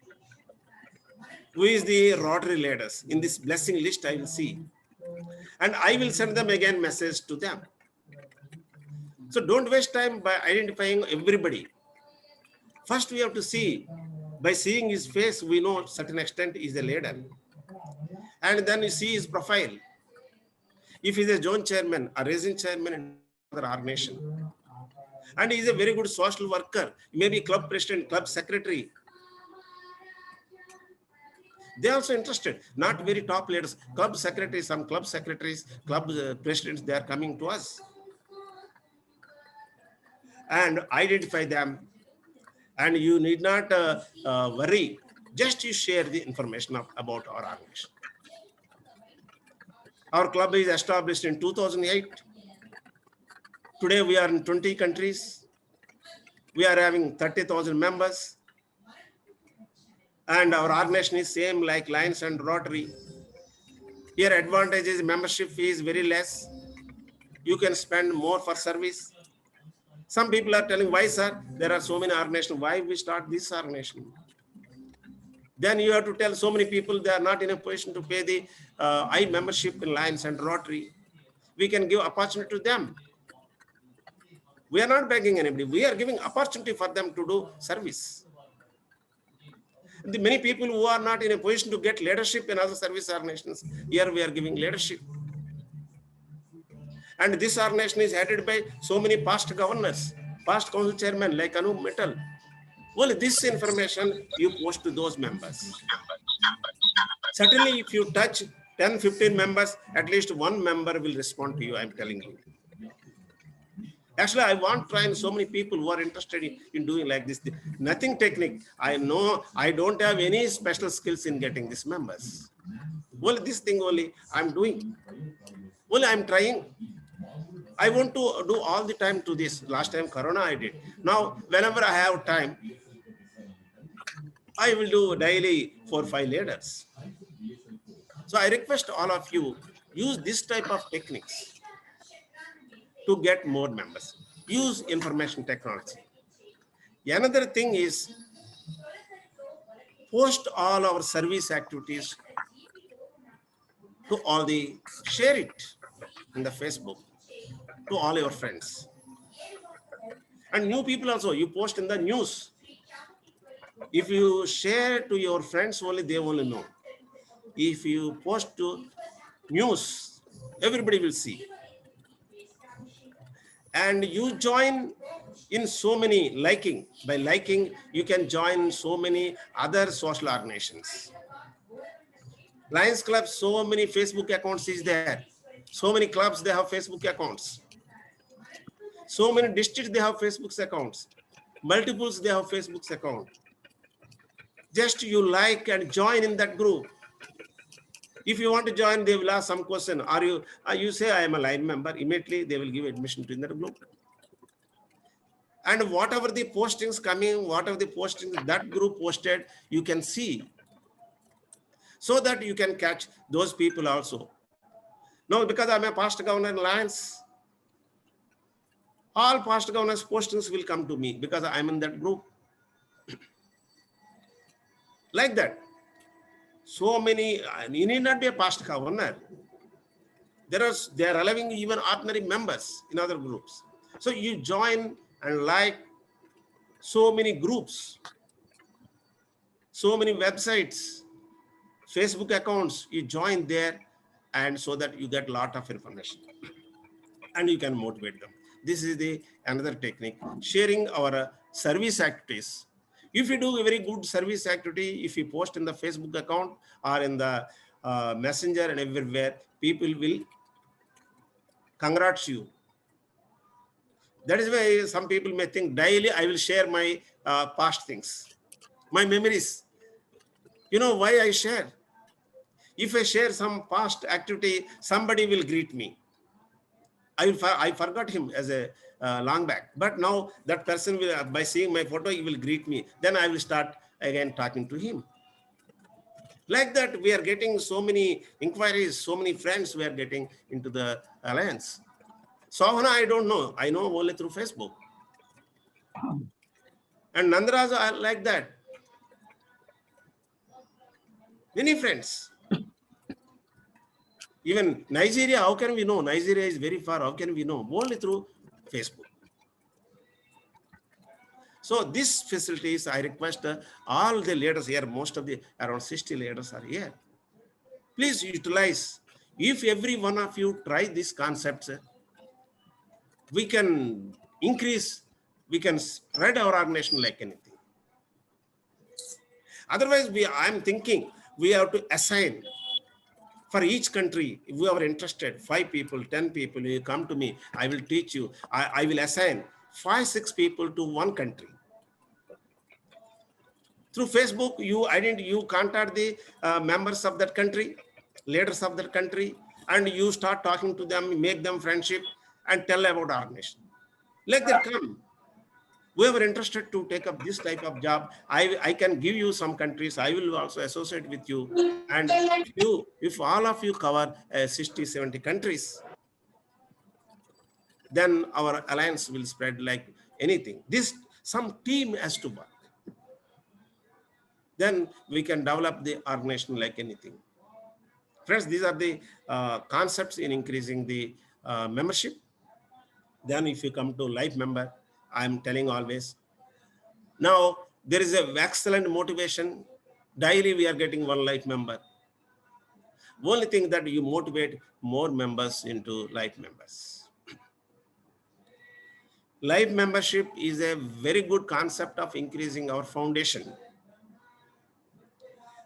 who is the Rotary leaders. In this blessing list, I will see. And I will send them again message to them. So don't waste time by identifying everybody. First, we have to see, by seeing his face, we know to a certain extent he is a leader. And then you see his profile. If he is a zone chairman, a region chairman in another organization, and he is a very good social worker, maybe club president, club secretary. They are also interested, not very top leaders, club secretaries, some club secretaries, club presidents, they are coming to us. And identify them. And you need not worry, just you share the information about our organization. Our club is established in 2008. Today we are in 20 countries. We are having 30,000 members. And our organization is same like Lions and Rotary. Here advantage is membership fee is very less. You can spend more for service. Some people are telling, why sir, there are so many organizations, why we start this organization? Then you have to tell so many people they are not in a position to pay the high membership in Lions and Rotary. We can give opportunity to them. We are not begging anybody. We are giving opportunity for them to do service. The many people who are not in a position to get leadership in other service organizations, here we are giving leadership. And this organization is headed by so many past governors, past council chairmen like Anu Metal. Well, this information you post to those members. Certainly, if you touch 10, 15 members, at least 1 member will respond to you, I'm telling you. Actually, I want to train so many people who are interested in doing like this. Nothing technique. I know I don't have any special skills in getting these members. Well, this thing only I'm doing. Well, I'm trying. I want to do all the time to this. Last time Corona I did. Now, whenever I have time, I will do daily 4-5 leaders. So I request all of you, use this type of techniques to get more members. Use information technology. Another thing is post all our service activities to all the, share it in the Facebook to all your friends. And new people also, you post in the news. If you share to your friends only, they only know. If you post to news, everybody will see. And you join in so many liking. By liking, you can join so many other social organizations. Lions Club, so many Facebook accounts is there. So many clubs, they have Facebook accounts. So many districts, they have Facebook accounts. Multiples, they have Facebook account. Just you like and join in that group. If you want to join, they will ask some question. Are you say I am a line member, immediately they will give admission to that group. And whatever the postings coming, whatever the postings that group posted, you can see, so that you can catch those people also. No, because I'm a past governor in Lions, all past governors postings will come to me because I'm in that group. Like that. So many, you need not be a past governor. They are allowing even ordinary members in other groups. So you join and like so many groups, so many websites, Facebook accounts, you join there, and so that you get a lot of information and you can motivate them. This is the another technique, sharing our service activities. If you do a very good service activity, if you post in the Facebook account or in the messenger and everywhere, people will congrats you. That is why some people may think daily I will share my past things, my memories. You know why I share? If I share some past activity, somebody will greet me. I forgot him as a long back, but now that person will, by seeing my photo, he will greet me. Then I will start again talking to him. Like that, we are getting so many inquiries, so many friends we are getting into the alliance. Sohana, I don't know. I know only through Facebook. And Nandaraj are like that. Many friends. Even Nigeria, how can we know? Nigeria is very far. How can we know? Only through Facebook. So these facilities, I request all the leaders here, most of the around 60 leaders are here. Please utilize. If every one of you try these concepts, we can increase, we can spread our organization like anything. Otherwise, I'm thinking we have to assign for each country. If we are interested, 5 people, 10 people, you come to me, I will teach you. I will assign 5-6 people to one country. Through Facebook, you contact the members of that country, leaders of that country, and you start talking to them, make them friendship, and tell about our organization. Let them come. Whoever interested to take up this type of job, I can give you some countries. I will also associate with you. And if all of you cover 60, 70 countries, then our alliance will spread like anything. Some team has to work. Then we can develop the organization like anything. Friends, these are the concepts in increasing the membership. Then if you come to life member, I'm telling always. Now, there is an excellent motivation. Daily, we are getting one life member. Only thing that you motivate more members into life members. Life membership is a very good concept of increasing our foundation.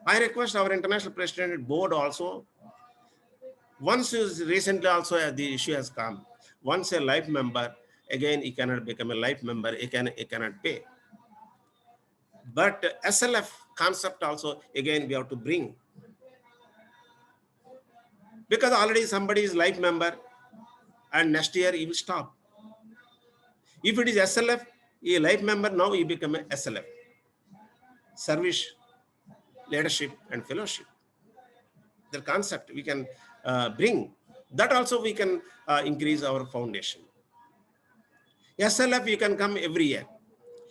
I request our international president board also. Once recently also the issue has come. Once a life member, again, he cannot become a life member, he cannot pay. But SLF concept also, again, we have to bring. Because already somebody is life member, and next year he will stop. If it is SLF, a life member, now he become a SLF, service, leadership and fellowship. The concept we can bring, that also we can increase our foundation. SLF, you can come every year.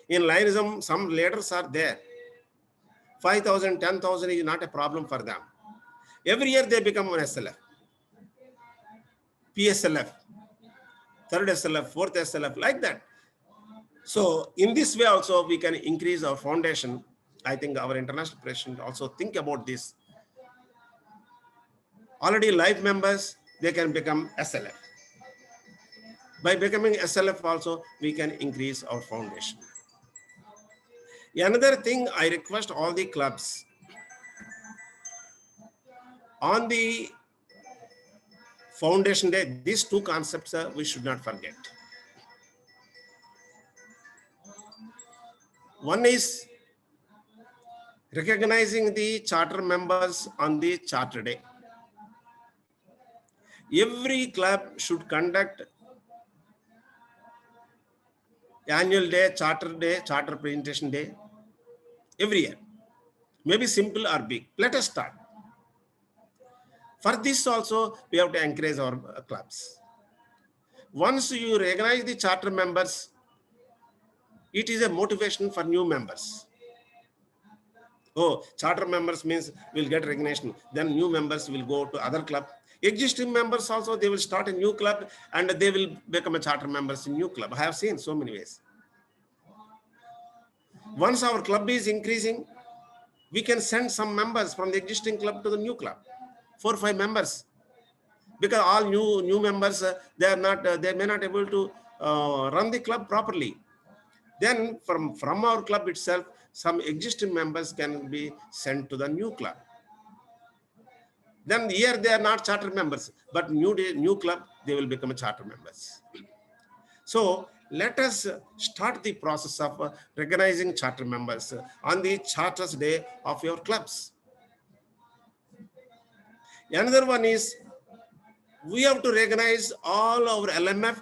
In Lionism, some leaders are there. 5,000, 10,000 is not a problem for them. Every year they become an SLF, PSLF, third SLF, fourth SLF, like that. So in this way also we can increase our foundation. I think our international president also think about this. Already life members, they can become SLF. By becoming SLF also, we can increase our foundation. Another thing, I request all the clubs, on the foundation day, these two concepts we should not forget. One is recognizing the charter members on the charter day. Every club should conduct annual day, charter presentation day, every year. Maybe simple or big. Let us start. For this also, we have to encourage our clubs. Once you recognize the charter members, it is a motivation for new members. Oh, charter members means we'll get recognition. Then new members will go to other club. Existing members also, they will start a new club and they will become a charter members in new club. I have seen so many ways. Once our club is increasing, we can send some members from the existing club to the new club, 4 or 5 members, because all new members, they may not able to run the club properly. Then from our club itself, some existing members can be sent to the new club. Then here they are not charter members, but new club, they will become a charter members. So let us start the process of recognizing charter members on the charters day of your clubs. Another one is we have to recognize all our LMF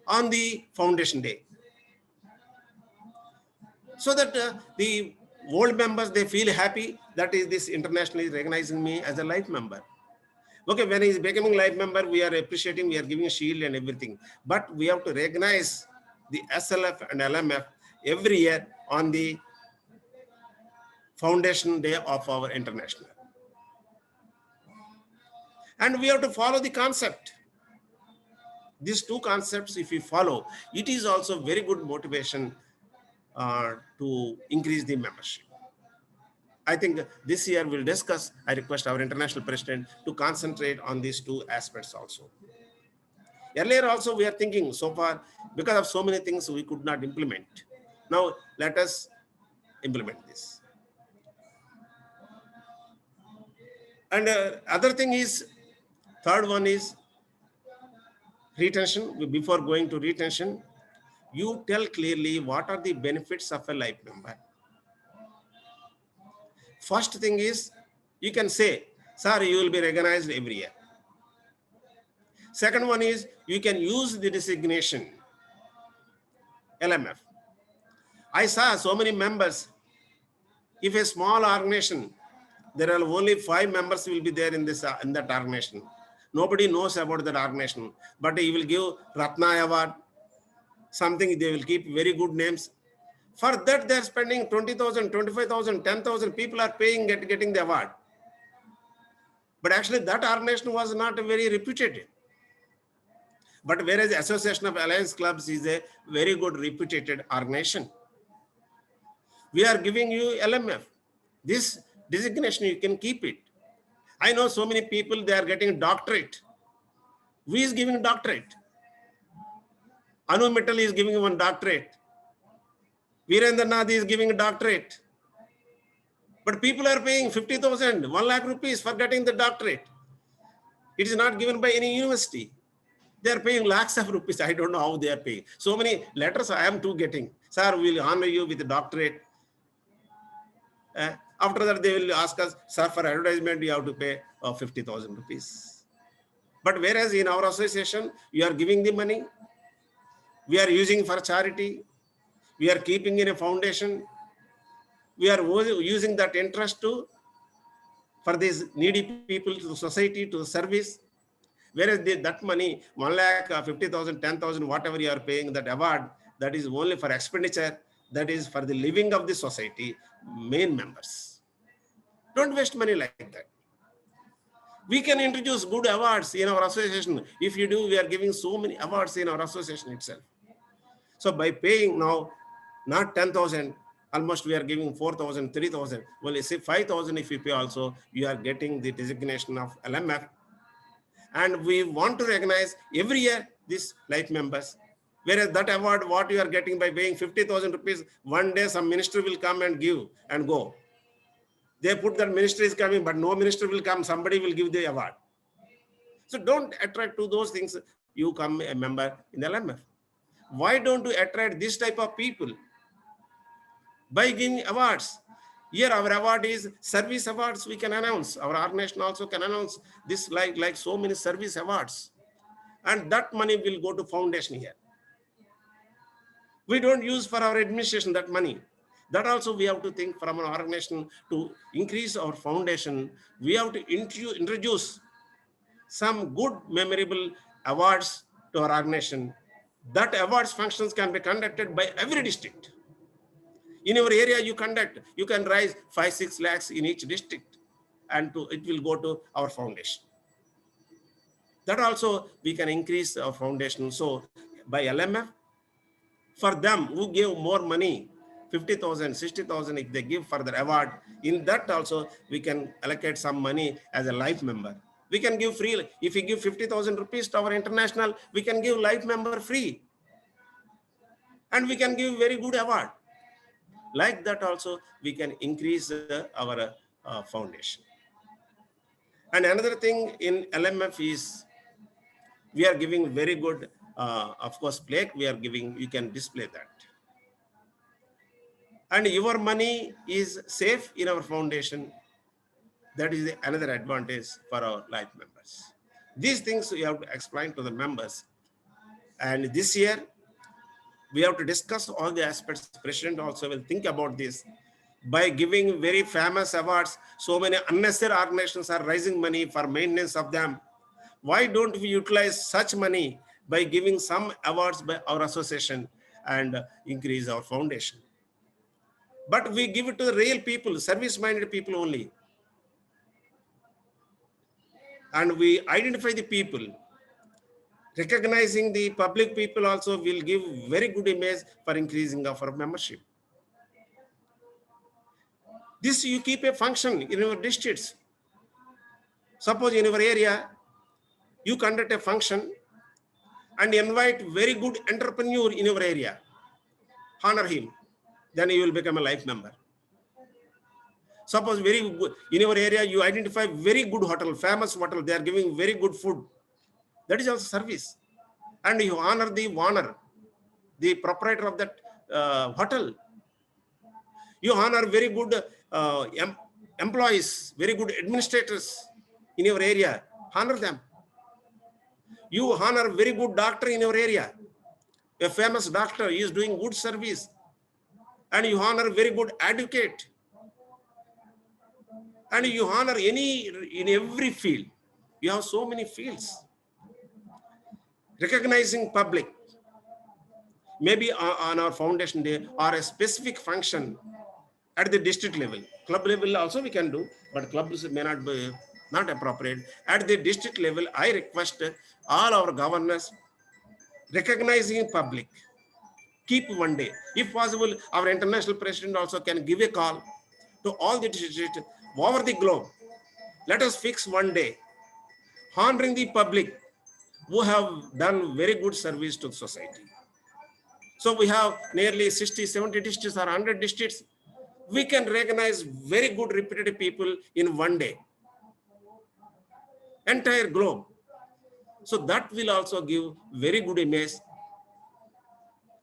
on the foundation day, so that the old members, they feel happy that is this internationally recognizing me as a life member. Okay, when he is becoming life member, we are appreciating, we are giving a shield and everything. But we have to recognize the SLF and LMF every year on the foundation day of our international. And we have to follow the concept. These two concepts, if we follow, it is also very good motivation to increase the membership. I think this year we'll discuss, I request our international president to concentrate on these two aspects also. Earlier also we are thinking so far, because of so many things we could not implement. Now let us implement this. And other thing is, third one is retention. Before going to retention, you tell clearly what are the benefits of a life member. First thing is, you can say, sir, you will be recognized every year. Second one is, you can use the designation LMF. I saw so many members. If a small organization, there are only 5 members will be there in that organization. Nobody knows about that organization, but he will give Ratna Award, something they will keep very good names. For that, they are spending 20,000, 25,000, 10,000 people are paying, getting the award. But actually that organization was not very reputed. But whereas the Association of Alliance Clubs is a very good reputed organization. We are giving you LMF. This designation, you can keep it. I know so many people, they are getting doctorate. Who is giving doctorate? Anu Mittal is giving one doctorate. Virendra Nath is giving a doctorate. But people are paying 50,000, 1 lakh rupees for getting the doctorate. It is not given by any university. They are paying lakhs of rupees. I don't know how they are paying. So many letters I am too getting. Sir, we will honor you with a doctorate. After that, they will ask us, sir, for advertisement, you have to pay 50,000 rupees. But whereas in our association, you are giving the money, we are using for charity, we are keeping in a foundation, we are using that interest to for these needy people, to the society, to the service. Whereas that money, 1 lakh, 50,000, 10,000, whatever you are paying, that award, that is only for expenditure, that is for the living of the society, main members. Don't waste money like that. We can introduce good awards in our association. If you do, we are giving so many awards in our association itself. So by paying now, not 10,000, almost we are giving 4,000, 3,000. Well, you say 5,000 if you pay also, you are getting the designation of LMF. And we want to recognize every year these life members. Whereas that award, what you are getting by paying 50,000 rupees, one day some minister will come and give and go. They put that minister is coming, but no minister will come, somebody will give the award. So don't attract to those things. You come a member in LMF. Why don't you attract this type of people by giving awards? Here our award is service awards. We can announce, our organization also can announce this like so many service awards, and that money will go to foundation here. We don't use for our administration that money. That also we have to think from an organization to increase our foundation. We have to introduce some good memorable awards to our organization. That awards functions can be conducted by every district. In your area, you can raise 5-6 lakhs in each district, and it will go to our foundation. That also we can increase our foundation. So by LMF, for them who give more money, 50,000, 60,000, if they give for the award, in that also we can allocate some money as a life member. We can give free. If we give 50,000 rupees to our international, we can give life member free. And we can give very good award. Like that also, we can increase our foundation. And another thing in LMF is, we are giving very good, of course, plaque we are giving, you can display that. And your money is safe in our foundation. That is another advantage for our life members. These things we have to explain to the members. And this year, we have to discuss all the aspects. The President also will think about this. By giving very famous awards, so many unnecessary organizations are raising money for maintenance of them. Why don't we utilize such money by giving some awards by our association and increase our foundation? But we give it to the real people, service-minded people only. And we identify the people. Recognizing the public people also will give very good image for increasing of our membership. This you keep a function in your districts. Suppose in your area, you conduct a function and invite very good entrepreneur in your area. Honor him, then you will become a life member. Suppose very good, in your area, you identify very good hotel, famous hotel, they are giving very good food. That is also service. And you honor the owner, the proprietor of that hotel. You honor very good employees, very good administrators in your area. Honor them. You honor very good doctor in your area. A famous doctor is doing good service. And you honor very good advocate. And you honor in every field. You have so many fields. Recognizing public, maybe on our foundation day or a specific function at the district level. Club level also we can do, but clubs may not be not appropriate. At the district level, I request all our governors recognizing public. Keep one day. If possible, our international president also can give a call to all the districts over the globe. Let us fix one day, honoring the public who have done very good service to the society. So we have nearly 60, 70 districts or 100 districts. We can recognize very good reputed people in one day. Entire globe. So that will also give very good image.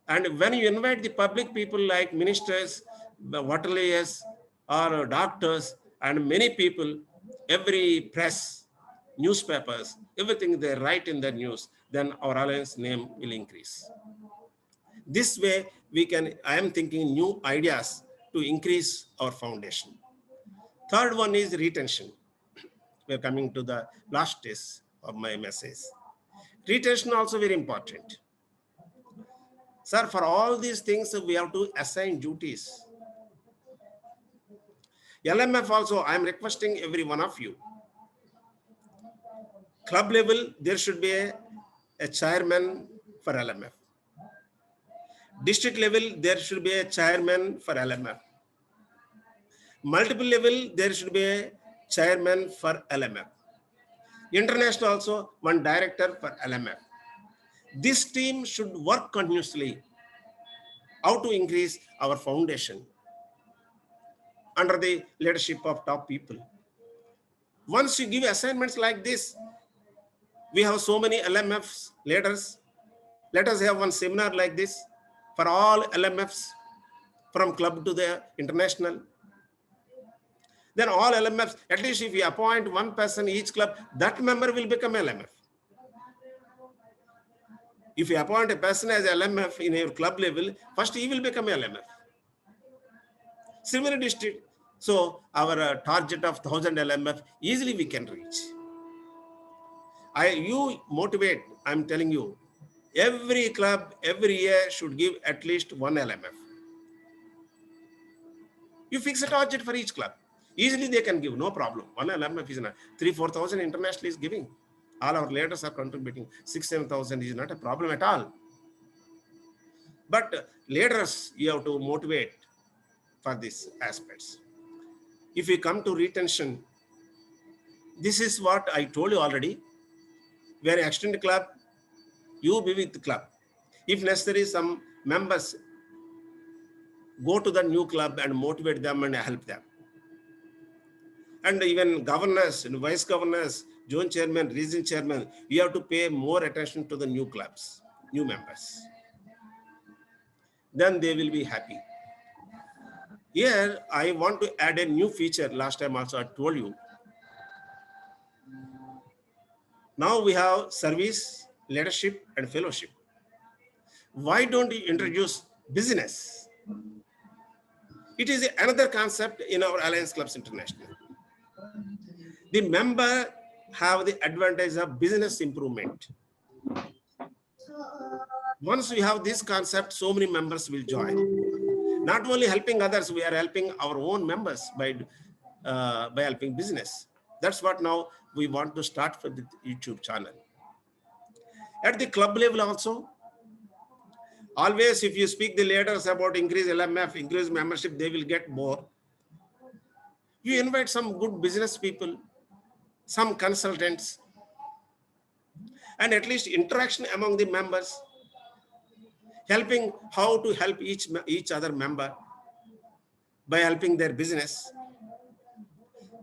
And when you invite the public people like ministers, hoteliers, or doctors, and many people, every press, newspapers, everything they write in the news, then our alliance name will increase. This way, I am thinking new ideas to increase our foundation. Third one is retention. We're coming to the last stage of my message. Retention also very important. Sir, for all these things, we have to assign duties. LMF also, I am requesting every one of you. Club level, there should be a chairman for LMF. District level, there should be a chairman for LMF. Multiple level, there should be a chairman for LMF. International also, one director for LMF. This team should work continuously how to increase our foundation under the leadership of top people. Once you give assignments like this, we have so many LMFs leaders. Let us have one seminar like this for all LMFs from club to the international. Then all LMFs, at least if we appoint one person each club, that member will become LMF. If you appoint a person as LMF in your club level, first he will become LMF. Similar district. So our target of 1,000 LMF, easily we can reach. You motivate, I'm telling you, every club, every year should give at least one LMF. You fix a target for each club. Easily they can give, no problem. One LMF is 3,000-4,000 international is giving. All our leaders are contributing. 6,000-7,000 is not a problem at all. But leaders, you have to motivate for these aspects. If we come to retention, this is what I told you already. When you extend the club, you be with the club. If necessary, some members go to the new club and motivate them and help them. And even governors and vice governors, zone chairman, region chairman, you have to pay more attention to the new clubs, new members. Then they will be happy. Here, I want to add a new feature. Last time also I told you. Now we have service, leadership, and fellowship. Why don't you introduce business? It is another concept in our Alliance Clubs International. The member have the advantage of business improvement. Once we have this concept, so many members will join. Not only helping others, we are helping our own members by helping business. That's what now we want to start for the YouTube channel. At the club level also, always if you speak the leaders about increase LMF, increase membership, they will get more. You invite some good business people, some consultants, and at least interaction among the members, helping how to help each other member by helping their business.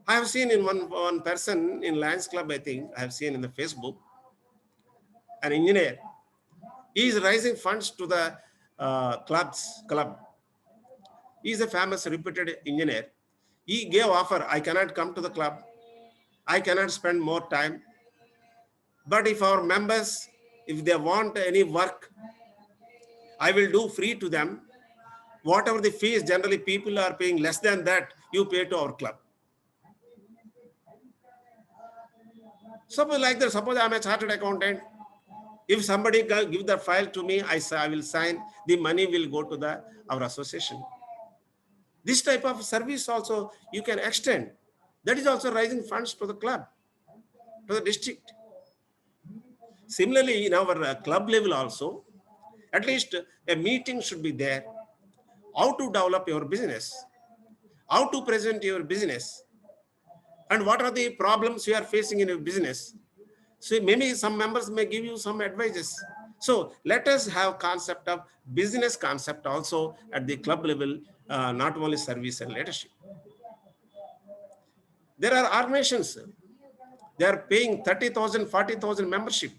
I have seen in one person in Lions Club, I think, I have seen in the Facebook, an engineer. He is raising funds to the club. He is a famous, reputed engineer. He gave offer, I cannot come to the club. I cannot spend more time. But if our members, if they want any work, I will do free to them. Whatever the fees, generally people are paying less than that, you pay to our club. Suppose like that, suppose I'm a chartered accountant. If somebody give the file to me, I will sign, the money will go to our association. This type of service also you can extend. That is also raising funds to the club, to the district. Similarly, in our club level also, at least a meeting should be there. How to develop your business, how to present your business, and what are the problems you are facing in your business. So maybe some members may give you some advices. So let us have concept of business concept also at the club level, not only service and leadership. There are organizations, they are paying 30,000, 40,000 membership.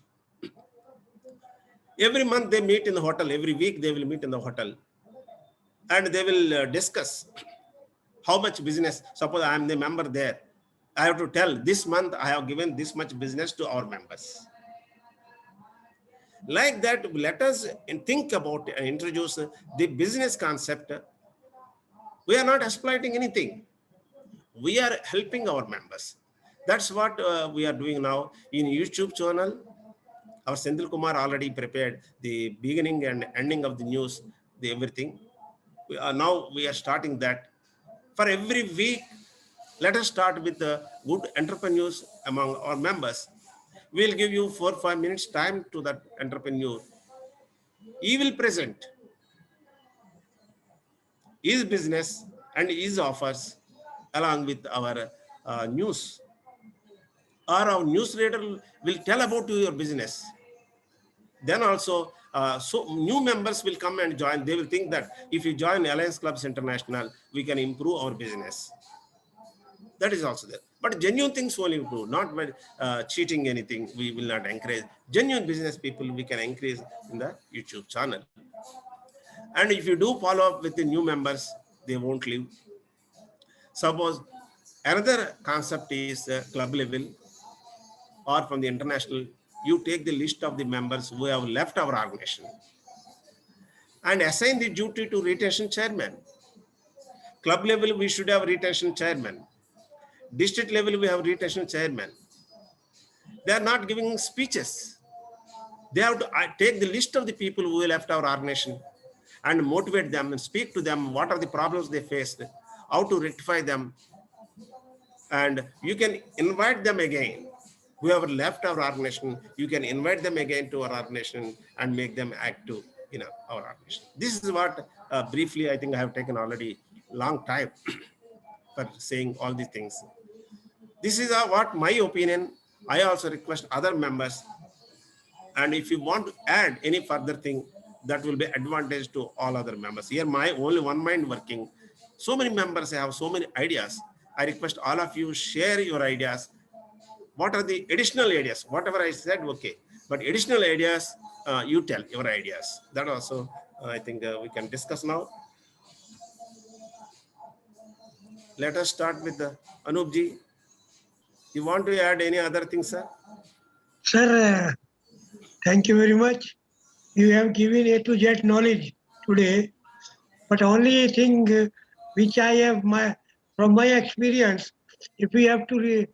Every month they meet in the hotel, every week they will meet in the hotel. And they will discuss how much business, suppose I am the member there. I have to tell this month I have given this much business to our members. Like that, let us think about and introduce the business concept. We are not exploiting anything. We are helping our members. That's what we are doing now in YouTube channel. Our Senthil Kumar already prepared the beginning and ending of the news, the everything. Now we are starting that. For every week, let us start with the good entrepreneurs among our members. We'll give you 4 or 5 minutes time to that entrepreneur. He will present his business and his offers along with our news. Or our newsreader will tell about your business. Then also, so new members will come and join. They will think that if you join Alliance Clubs International, we can improve our business. That is also there. But genuine things will improve, not by cheating anything. We will not encourage. Genuine business people, we can increase in the YouTube channel. And if you do follow up with the new members, they won't leave. Suppose another concept is club level or from the international, you take the list of the members who have left our organization and assign the duty to retention chairman. Club level, we should have retention chairman. District level, we have retention chairman. They are not giving speeches. They have to take the list of the people who left our organization and motivate them and speak to them. What are the problems they faced, how to rectify them. And you can invite them again. Whoever left our organization, you can invite them again to our organization and make them active in our organization. This is what briefly, I think I have taken already long time for saying all these things. This is what my opinion. I also request other members. And if you want to add any further thing, that will be advantage to all other members. Here, my only one mind working. So many members have so many ideas. I request all of you share your ideas. What are the additional ideas? Whatever I said, okay. But additional ideas, you tell your ideas. That also, I think we can discuss now. Let us start with Anupji. You want to add any other things, sir? Sir, thank you very much. You have given A to Z knowledge today, but only thing which I have from my experience, if we have to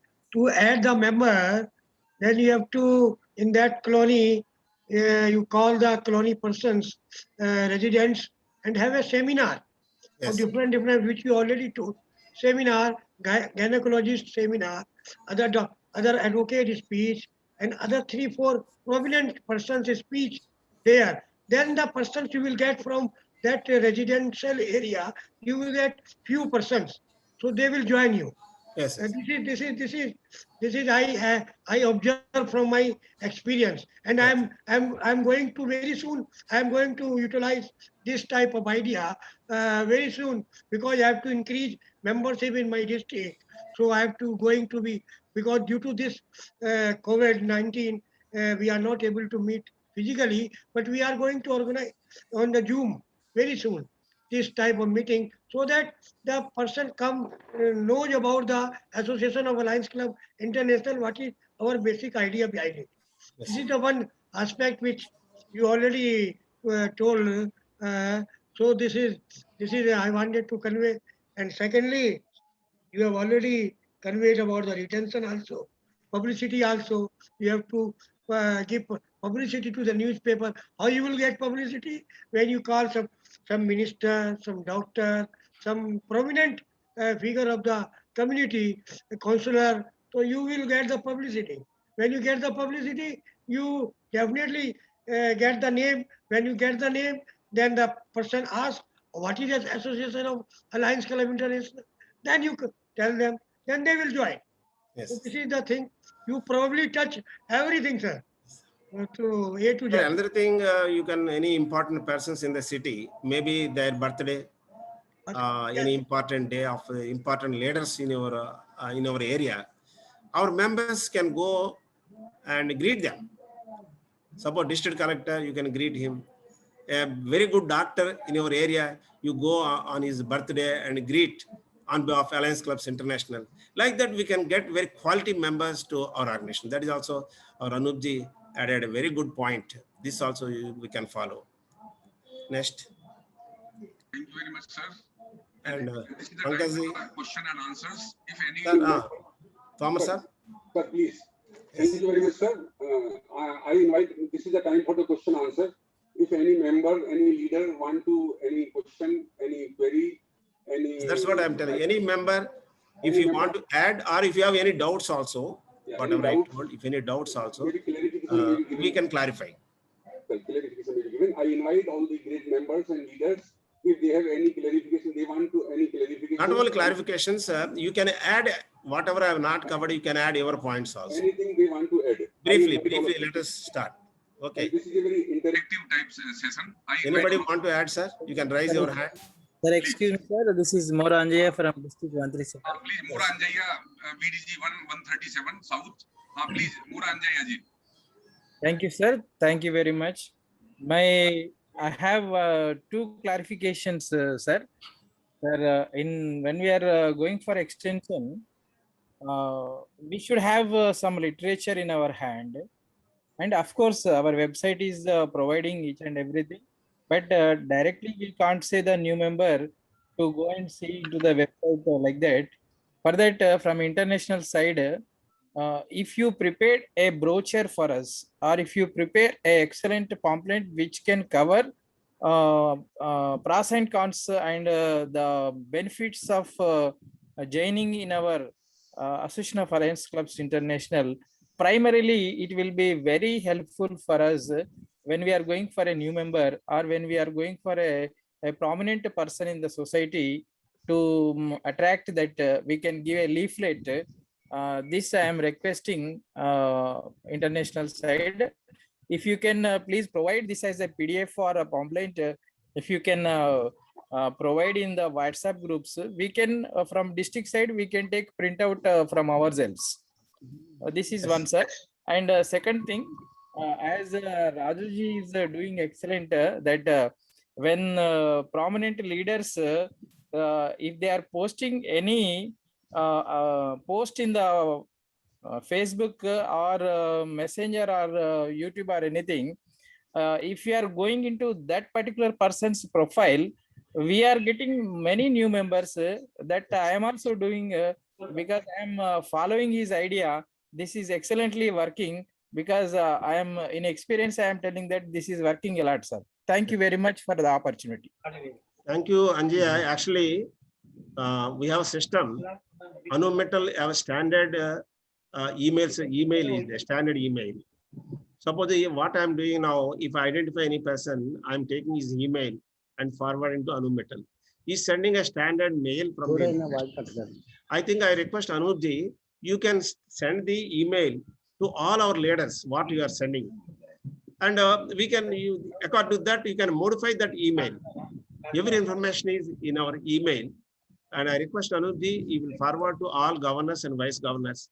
add the member, then you have to, in that colony, you call the colony persons, residents, and have a seminar of different, which you already told. Seminar, gynecologist seminar, other advocate speech, and other 3-4 prominent persons speech there. Then the persons you will get from that residential area, you will get few persons. So they will join you. Yes. This is I observe from my experience, and Yes. I'm going to very soon. I'm going to utilize this type of idea very soon, because I have to increase membership in my district. So I have to be, because due to this COVID-19, we are not able to meet physically, but we are going to organize on the Zoom very soon this type of meeting, so that the person knows about the Association of Alliance Club International, what is our basic idea behind it. Yes. This is the one aspect which you already told. So this is I wanted to convey. And secondly, you have already conveyed about the retention also, publicity also. You have to give publicity to the newspaper. How you will get publicity? When you call some minister, some doctor, some prominent figure of the community, a councillor, so you will get the publicity. When you get the publicity, you definitely get the name. When you get the name, then the person asks, what is the Association of Alliance Club International? Then you tell them, then they will join. Yes. So this is the thing. You probably touch everything, sir. To A to Z. Another thing, you can, any important persons in the city, maybe their birthday, any important day of important leaders in our area, our members can go and greet them. Suppose district collector, you can greet him. A very good doctor in your area, you go on his birthday and greet on behalf of Alliance Clubs International. Like that, we can get very quality members to our organization. That is also our Anupji added a very good point. This also we can follow. Next. Thank you very much, sir. And This is the Pankaj time ji. for question and answers. If any, Sir, Thomas sir. sir, please. Thank you very much, sir. I invite. This is the time for the question answer. If any member, any leader want to any question, any query, any. That's what I'm telling. Any member, if Any you member- want to add or if you have any doubts also, Yeah, whatever any I doubts? told, if any doubts also, Maybe clarification will be given. we can clarify. Clarification will be given. I invite all the great members and leaders. If they have any clarification, they want to any clarification. Not only clarifications, you can add whatever I have not covered, you can add your points also. Anything they want to add. Briefly, I invite all of briefly, you. let us start. And Okay. this is a very interactive type session. I invite Anybody all- want to add, sir? You can raise your hand. Sir, excuse me, sir. This is Moranjaya from district 137. Please, Mura Anjaya, BDG 137 South. Please, Mura Anjaya ji. Thank you, sir. Thank you very much. I have two clarifications, sir. Sir, when we are going for extension, we should have some literature in our hand, and of course, our website is providing each and everything. But directly, we can't say the new member to go and see to the website like that. For that, from international side, if you prepared a brochure for us, or if you prepare a excellent pamphlet which can cover pros and cons and the benefits of joining in our Association of Alliance Clubs International, primarily it will be very helpful for us when we are going for a new member or when we are going for a prominent person in the society to attract that we can give a leaflet. This I am requesting international side. If you can please provide this as a PDF or a pamphlet, if you can provide in the WhatsApp groups, we can from district side we can take printout from ourselves. This is one, sir. And second thing, as Rajuji is doing excellent, that when prominent leaders, if they are posting any post in the Facebook or Messenger or YouTube or anything, if you are going into that particular person's profile, we are getting many new members that I am also doing because I am following his idea. This is excellently working because I am in experience. I am telling that this is working a lot, sir. Thank you very much for the opportunity. Thank you, Anjay. Actually, we have a system. Anu Metal have a standard email is a standard email. Suppose what I'm doing now, if I identify any person, I'm taking his email and forwarding to Anu Metal. He's sending a standard mail from the. I think I request Anupji, you can send the email to all our leaders, what you are sending. And we can, according to that, you can modify that email. Every information is in our email. And I request Anupji, you will forward to all governors and vice governors.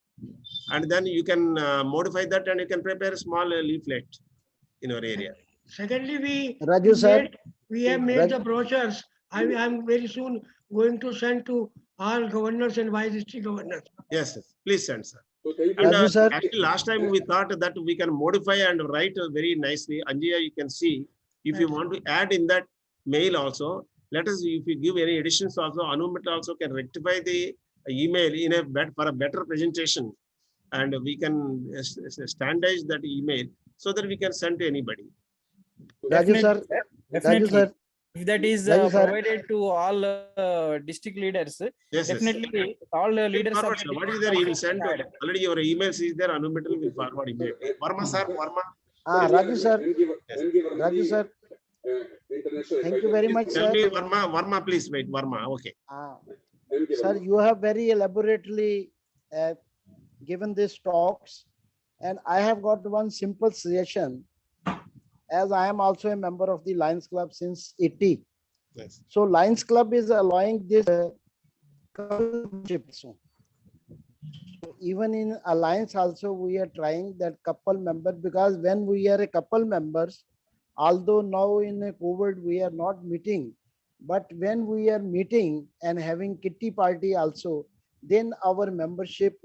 And then you can modify that and you can prepare a small leaflet in our area. Secondly, Raju sir. we have made Raju- the brochures. I am very soon going to send to all governors and vice district governors. Yes, yes. Please send, sir. So thank you. And Raju sir. actually, last time we thought that we can modify and write very nicely. Anjaya, you can see, if you want to add in that mail also, let us, if you give any additions also, Anupji also can rectify the email in a for a better presentation. And we can standardize that email so that we can send to anybody. Raju sir. Definitely. Raju sir. If that is Raju sir. provided to all district leaders, Yes, yes. definitely all leaders of Forward, the sir. What is district there? He will also send add. to already your emails is there. Anupji will forward immediately. Varma sir, Varma. Raju sir. Thank you, Raju sir. International Thank you very much, Tell sir. me, Varma, please wait. Varma, okay. Thank you. Sir, you have very elaborately given these talks, and I have got one simple suggestion. As I am also a member of the Lions Club since 80, Yes. so Lions Club is allowing this coupleship. So even in Alliance also we are trying that couple member, because when we are a couple members, although now in a COVID we are not meeting, But when we are meeting and having kitty party also, then our membership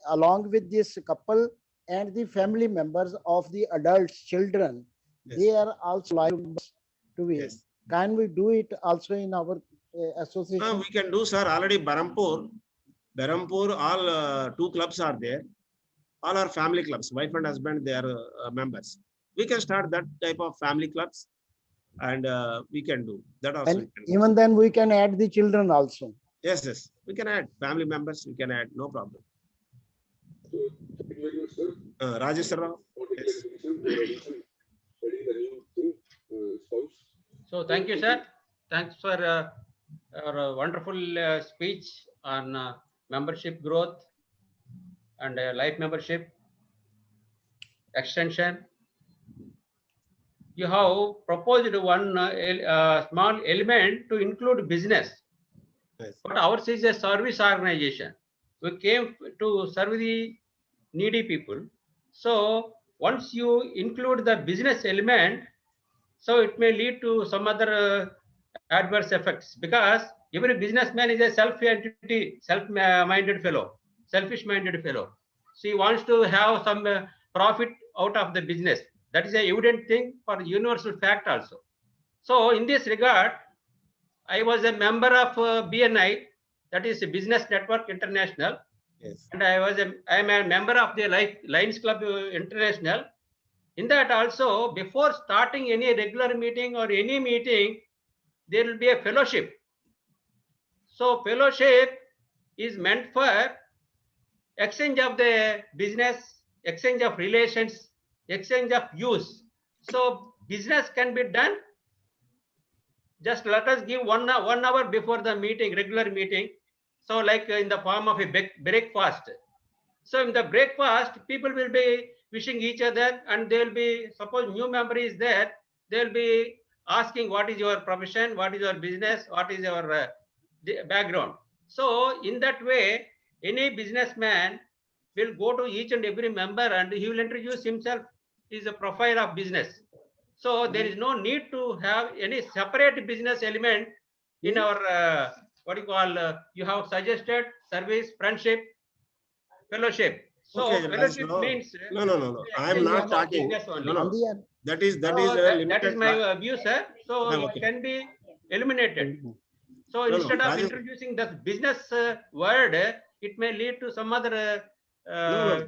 along with this couple and the family members of the adults, children, Yes. they are also liable to it. Yes. Can we do it also in our association? We can do, sir. Already Barampur, all 2 clubs are there. All are family clubs. Wife and husband, they are members. We can start that type of family clubs, and we can do that also. And we can do. even then we can add the children also. Yes, yes. We can add family members. We can add, no problem. Thank you very much, sir. Rajesh Rao. For the Yes. clarification, we are studying the new thing, spouse. So thank you, sir. Thanks for your wonderful speech on membership growth and life membership extension. You have proposed one small element to include business, Yes. but ours is a service organization. We came to serve the needy people. So once you include the business element, so it may lead to some other adverse effects, because every businessman is a self-entity, self-minded fellow, selfish-minded fellow. So he wants to have some profit out of the business. That is a evident thing for universal fact also. So in this regard, I was a member of BNI, that is Business Network International, Yes. and I am a member of the Lions Club International. In that also, before starting any regular meeting or any meeting, there will be a fellowship. So fellowship is meant for exchange of the business, exchange of relations, exchange of views. So business can be done. Just let us give 1 hour before the meeting, regular meeting. So like in the form of a breakfast. So in the breakfast, people will be wishing each other, and they will be, suppose new member is there, they will be asking what is your profession, what is your business, what is your background. So in that way, any businessman will go to each and every member and he will introduce himself, is a profile of business. So there is no need to have any separate business element in our what you call you have suggested service, friendship, fellowship. So Okay, fellowship no. means No. I am exchange not of talking. business only. No. On the end, That is So a that limited. is my view, sir. So Yeah, it okay. can be eliminated. So No, instead of Rajesh- introducing the business word, it may lead to some other No.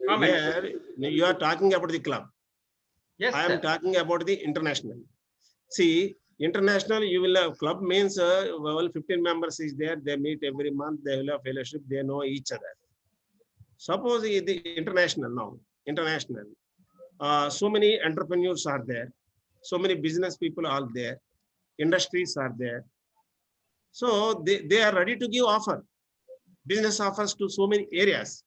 comments. Here, you are talking about the club. Yes, I am sir. talking about the international. See, international, you will have club means, well, 15 members is there. They meet every month. They will have fellowship. They know each other. Suppose the international now, international, so many entrepreneurs are there. So many business people are there. Industries are there. So they are ready to give offer, business offers to so many areas.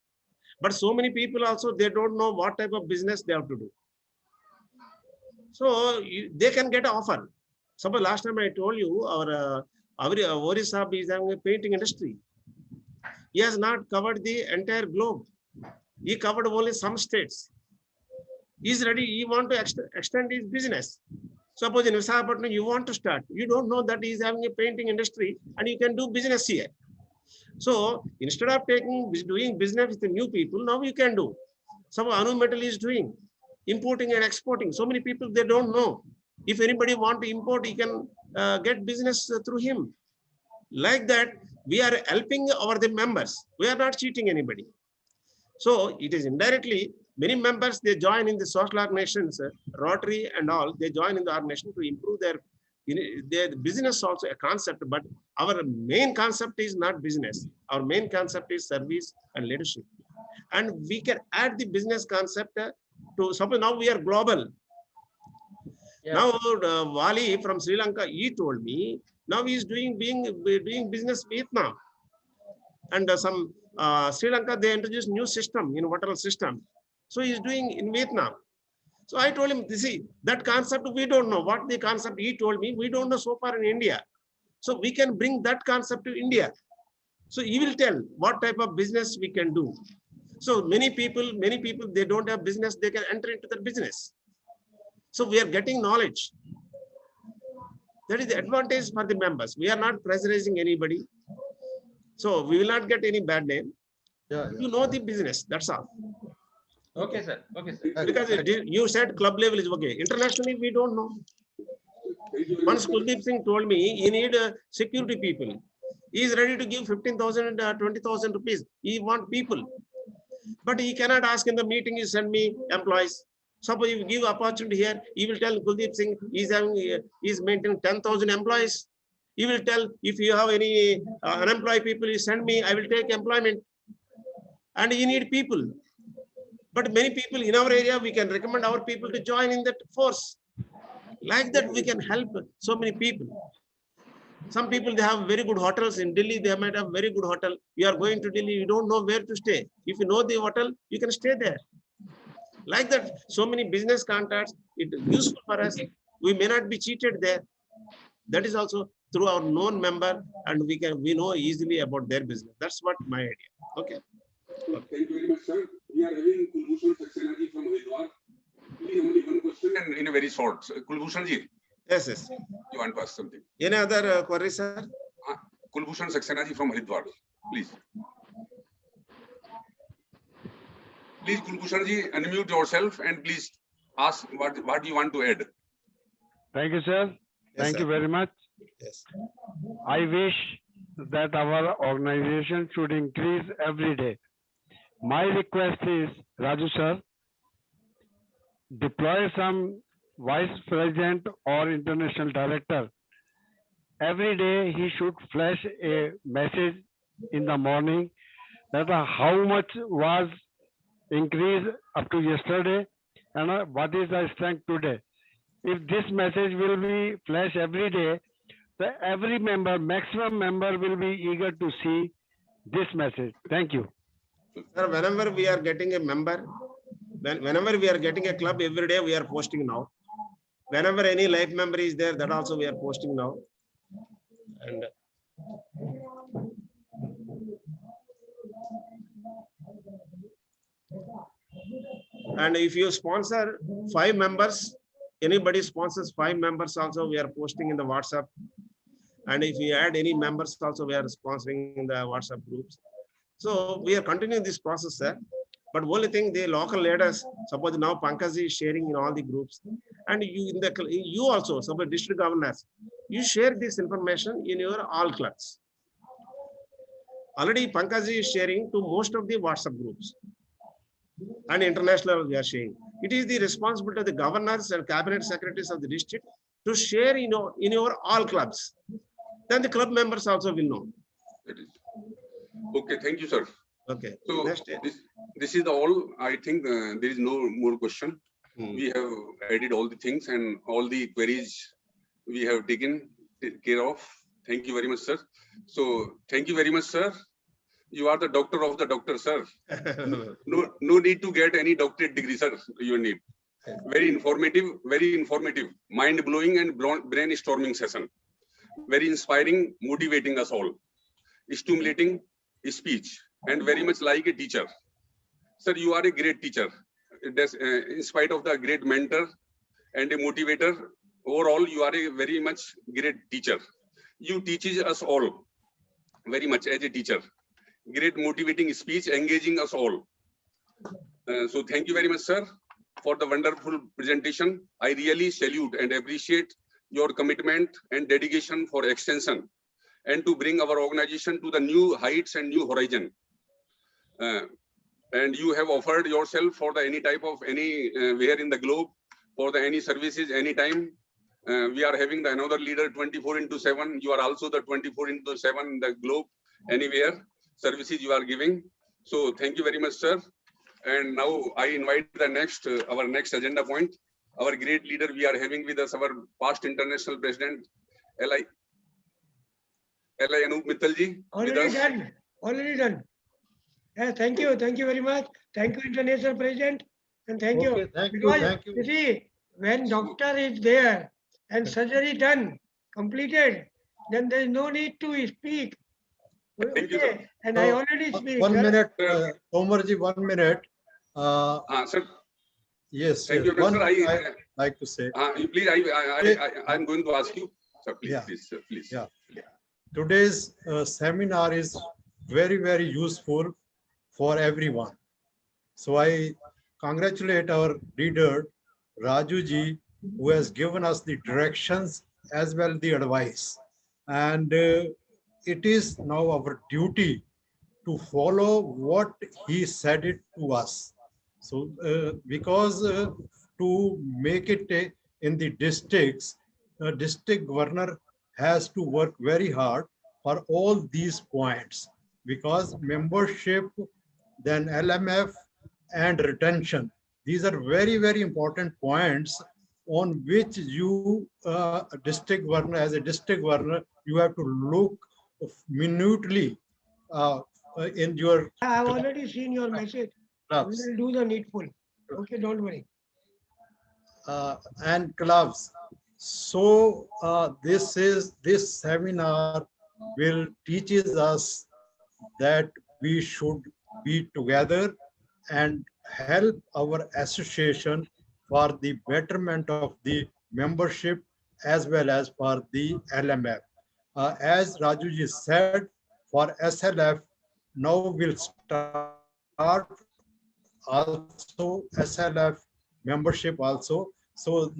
But so many people also, they don't know what type of business they have to do. So they can get an offer. Suppose last time I told you, our Ori Saab is having a painting industry. He has not covered the entire globe. He covered only some states. He is ready. He want to extend his business. Suppose in Visakhapatnam you want to start. You don't know that he is having a painting industry and you can do business here. So instead of doing business with the new people, now you can do. Some Anu Metal is doing importing and exporting. So many people, they don't know. If anybody want to import, he can get business through him. Like that, we are helping the members. We are not cheating anybody. So it is indirectly, many members, they join in the social organizations, Rotary and all, they join in the organization to improve their business also a concept, but our main concept is not business. Our main concept is service and leadership. And we can add the business concept to, suppose now we are global. Yeah. Now Wali from Sri Lanka, he told me, now he is doing business Vietnam. And some Sri Lanka, they introduced new system in water system. So he is doing in Vietnam. So I told him, see, that concept, we don't know. What the concept he told me, we don't know so far in India. So we can bring that concept to India. So he will tell what type of business we can do. So many people, they don't have business, they can enter into the business. So we are getting knowledge. That is the advantage for the members. We are not pressurizing anybody. So we will not get any bad name. Yeah, You know the business, that's all. Okay, sir. Okay, sir. Because you said club level is okay. Internationally, we don't know. Once Kuldeep Singh told me, he need security people. He is ready to give 15,000 and 20,000 rupees. He want people. But he cannot ask in the meeting, you send me employees. Suppose you give opportunity here, he will tell Kuldeep Singh, he's maintaining 10,000 employees. He will tell, if you have any unemployed people, you send me, I will take employment. And you need people. But many people in our area, we can recommend our people to join in that force. Like that, we can help so many people. Some people, they have very good hotels in Delhi. They might have very good hotel. You are going to Delhi, you don't know where to stay. If you know the hotel, you can stay there. Like that, so many business contacts, it is useful for us. We may not be cheated there. That is also through our known member, and we know easily about their business. That's what my idea. Okay. Thank you very much, sir. We are having Kulbhushan Saxena ji from Haridwar. Please, only one question and in a very short. Kulbhushan ji, Yes, yes. you want to ask something? Any other queries, sir? Kulbhushan Saxena ji from Haridwar, please. Please, Kulbhushan ji, unmute yourself and please ask what you want to add. Thank you, sir. Thank you very much. Yes. I wish that our organization should increase every day. My request is, Raju sir, deploy some vice president or international director. Every day he should flash a message in the morning that how much was increased up to yesterday and what is the strength today. If this message will be flashed every day, every member, maximum member will be eager to see this message. Thank you. Sir, whenever we are getting a member, whenever we are getting a club, every day we are posting now. Whenever any life member is there, that also we are posting now. And if you sponsor 5 members, anybody sponsors 5 members also, we are posting in the WhatsApp. And if you add any members also, we are sponsoring in the WhatsApp groups. So we are continuing this process, sir. But only thing, the local leaders, suppose now Pankaj is sharing in all the groups, and you also, suppose district governors, you share this information in your all clubs. Already Pankaj is sharing to most of the WhatsApp groups, and international we are sharing. It is the responsibility of the governors and cabinet secretaries of the district to share in your all clubs. Then the club members also will know. Okay, thank you, sir. Okay. So this is all. I think there is no more question. We have added all the things and all the queries we have taken care of. Thank you very much, sir. So thank you very much, sir. You are the doctor of the doctor, sir. No need to get any doctorate degree, sir. You need. Very informative, mind-blowing and brainstorming session. Very inspiring, motivating us all. Stimulating speech and very much like a teacher. Sir, you are a great teacher. In spite of the great mentor and a motivator, overall, you are a very much great teacher. You teaches us all very much as a teacher. Great motivating speech, engaging us all. So thank you very much, sir, for the wonderful presentation. I really salute and appreciate your commitment and dedication for extension and to bring our organization to the new heights and new horizon. And you have offered yourself for the any type of where in the globe for the any services anytime. We are having the another leader 24/7. You are also the 24/7 in the globe, anywhere services you are giving. So thank you very much, sir. And now I invite the next our next agenda point. Our great leader we are having with us, our past international president, L.I. Anup Mittal ji. Already done. Yeah, thank you very much. Thank you, international president, and thank you. Thank you. Because Thank you. you see, when doctor is there and surgery done, completed, then there is no need to speak. Thank you, sir. And I already speak. 1 sir. minute, Tomarji, 1 minute. Sir. Yes, Thank you, one sir. I like to say. Please, I'm going to ask you. Sir, please, Yeah. please, sir, please. Yeah. Today's seminar is very, very useful for everyone. So I congratulate our leader, Raju ji, who has given us the directions as well the advice. And it is now our duty to follow what he said it to us. So because to make it in the districts, district governor has to work very hard for all these points, because membership, then LMF and retention, these are very, very important points on which you, district governor, as a district governor, you have to look minutely in your I have already seen your message. We clubs. will do the needful. Okay, don't worry. And clubs. So this seminar will teaches us that we should be together and help our association for the betterment of the membership as well as for the LMF. As Rajuji said, for SLF, now we'll start also SLF membership also. So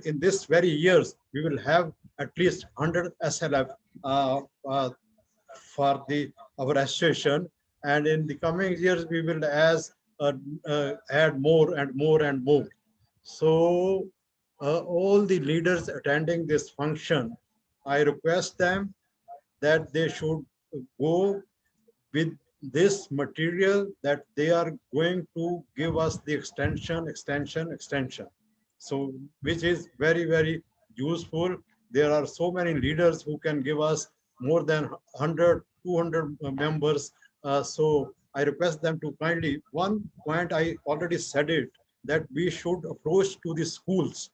in this very years, we will have at least 100 SLF for our association. And in the coming years, we will add more and more and more. So all the leaders attending this function, I request them that they should go with this material that they are going to give us the extension. So which is very, very useful. There are so many leaders who can give us more than 100, 200 members. So I request them to kindly, one point I already said it, that we should approach to the schools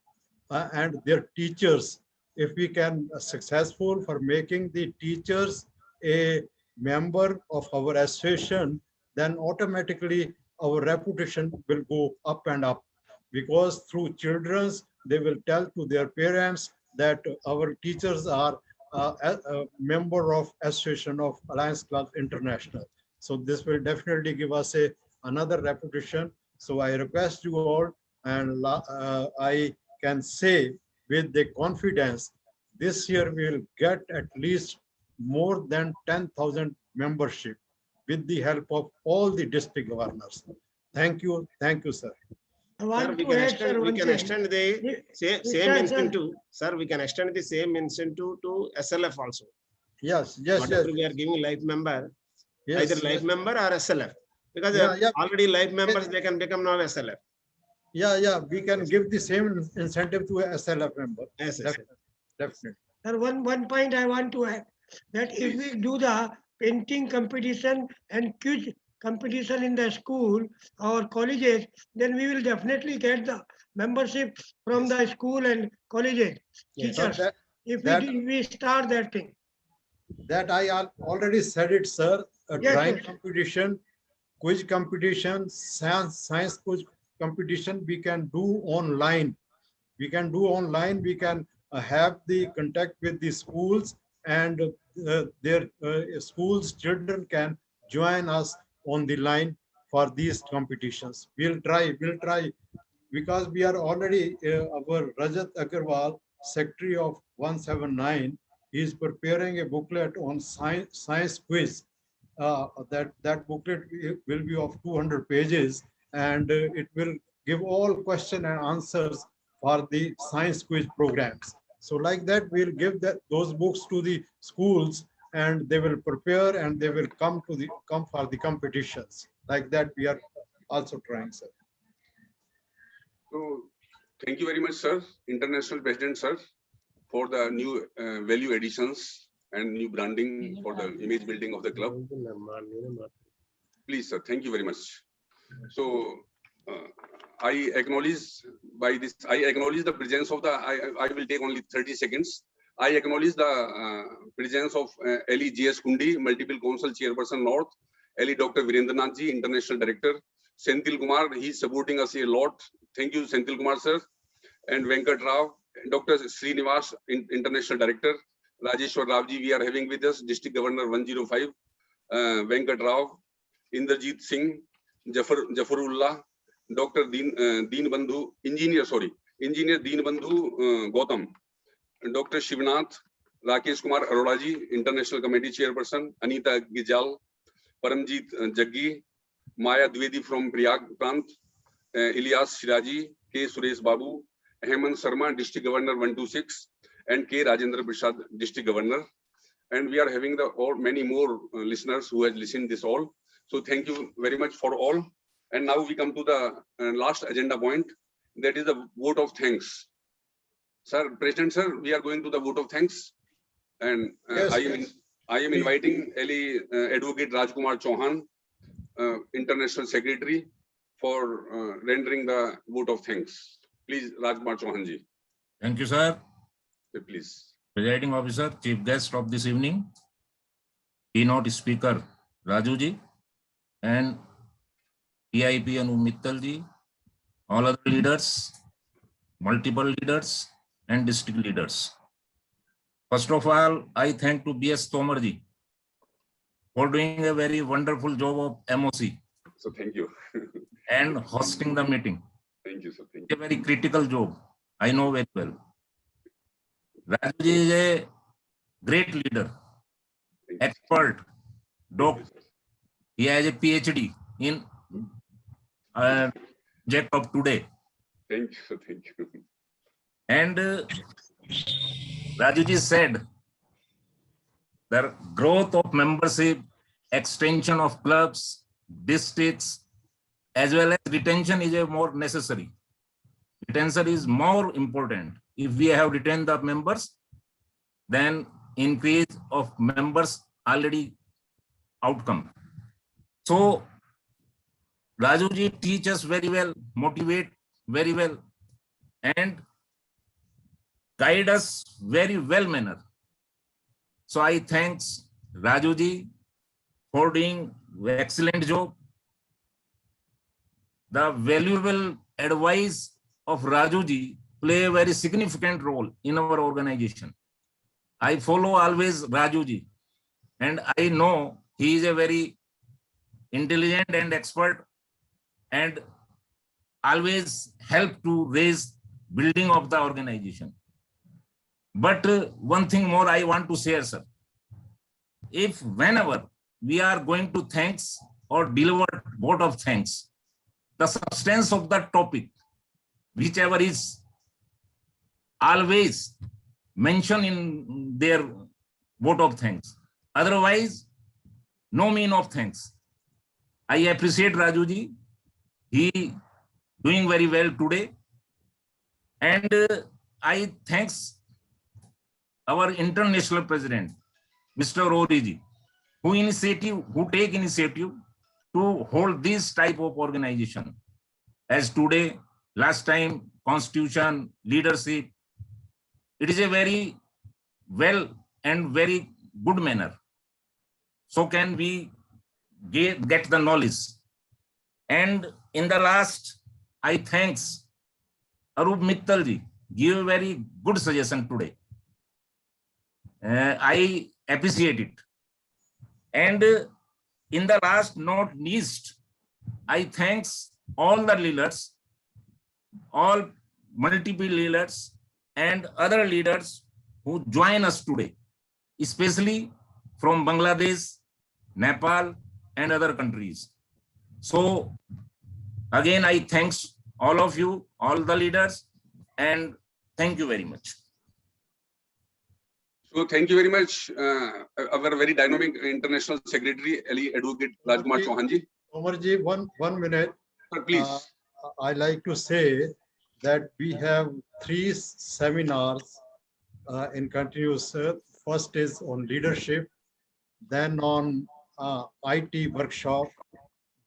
and their teachers. If we can successful for making the teachers a member of our association, then automatically our reputation will go up and up, because through children's, they will tell to their parents that our teachers are a member of Association of Alliance Clubs International. So this will definitely give us another reputation. So I request you all, and I can say with the confidence, this year we will get at least more than 10,000 membership with the help of all the district governors. Thank you, sir. I want Sir, we to can add, extend, sir, we one can thing. extend the same Sir, incentive, sir, we can extend the same incentive to SLF also. Yes. Whatever we are giving life member, Yes, either life member or SLF. Because Yeah. already life members, they can become now SLF. Yeah, we can give the same incentive to a SLF member. Yes, Definitely. Sir, one point I want to add, that if we do the painting competition and quiz competition in the school or colleges, then we will definitely get the membership from the school and colleges, Yes. teachers. So If that- we start that thing. That I already said it, sir. A Yes, drawing yes. competition, quiz competition, science quiz competition, we can do online. We can have the contact with the schools, and their schools children can join us on the line for these competitions. We'll try, because we are already, our Rajat Agarwal, Secretary of 179, is preparing a booklet on science quiz. That booklet will be of 200 pages, and it will give all question and answers for the science quiz programs. So like that, we'll give those books to the schools, and they will prepare and they will come for the competitions. Like that, we are also trying, sir. So thank you very much, sir, International President, sir, for the new value additions and new branding for the image building of the club. Please, sir, thank you very much. So I acknowledge the presence of I will take only 30 seconds. I acknowledge the presence of Ellie G.S. Kundi, Multiple Council Chairperson North, Ellie Dr. Virendranath ji, International Director, Senthil Kumar, he is supporting us a lot. Thank you, Senthil Kumar, sir. And Venkat Rao, Dr. Srinivas, International Director. Rajeshwar Ravji, we are having with us, District Governor 105. Venkat Rao, Inderjeet Singh, Jafarullah, Dr. Deen Bandhu, Engineer Deen Bandhu Gautam, Dr. Shivnath, Rakesh Kumar Arora ji, International Committee Chairperson, Anita Gijal, Paramjeet Jaggi, Maya Dwivedi from Prayag Prant, Ilyas Shiraji, K. Suresh Babu, Hemant Sharma, District Governor 126, and K. Rajendra Prasad, District Governor. And we are having many more listeners who have listened this all. So thank you very much for all. And now we come to the last agenda point, that is the vote of thanks. Sir, President Sir, we are going to the vote of thanks. And I am inviting Advocate Rajkumar Chauhan, International Secretary, for rendering the vote of thanks. Please, Rajkumar Chauhan ji. Thank you, sir. Please. Presiding officer, chief guest of this evening, keynote speaker Raju ji, and PIP Anup Mittal ji, all other leaders, multiple leaders, and district leaders. First of all, I thank to B.S. Tomar ji for doing a very wonderful job of MOC. So thank you. And hosting the meeting. Thank you, sir. Thank you. A very critical job. I know very well. Raju ji is a great leader, expert, doctor. He has a PhD in subject of today. Thank you, sir. Thank you. And Raju ji said the growth of membership, extension of clubs, districts, as well as retention is a more necessary. Retention is more important. If we have retained the members, then increase of members already outcome. So Raju ji teach us very well, motivate very well, and guide us very well manner. So I thanks Raju ji for doing excellent job. The valuable advice of Raju ji play a very significant role in our organization. I follow always Raju ji, and I know he is a very intelligent and expert, and always help to raise building of the organization. But one thing more I want to share, sir. If whenever we are going to thanks or deliver vote of thanks, the substance of the topic, whichever is always mentioned in their vote of thanks. Otherwise, no mean of thanks. I appreciate Raju ji. He doing very well today. And I thanks our international president, Mr. Rory ji, who take initiative to hold this type of organization. As today, last time, constitution, leadership, it is a very well and very good manner. So can we get the knowledge. And in the last, I thanks Anup Mittal ji, give a very good suggestion today. I appreciate it. And in the last, not least, I thanks all the leaders, all multiple leaders and other leaders who join us today, especially from Bangladesh, Nepal, and other countries. So again, I thanks all of you, all the leaders, and thank you very much. So thank you very much, our very dynamic international secretary, Advocate Rajkumar Chauhan ji. Omar ji, one minute. Sir, please. I like to say that we have 3 seminars in continuous. First is on leadership, then on IT workshop,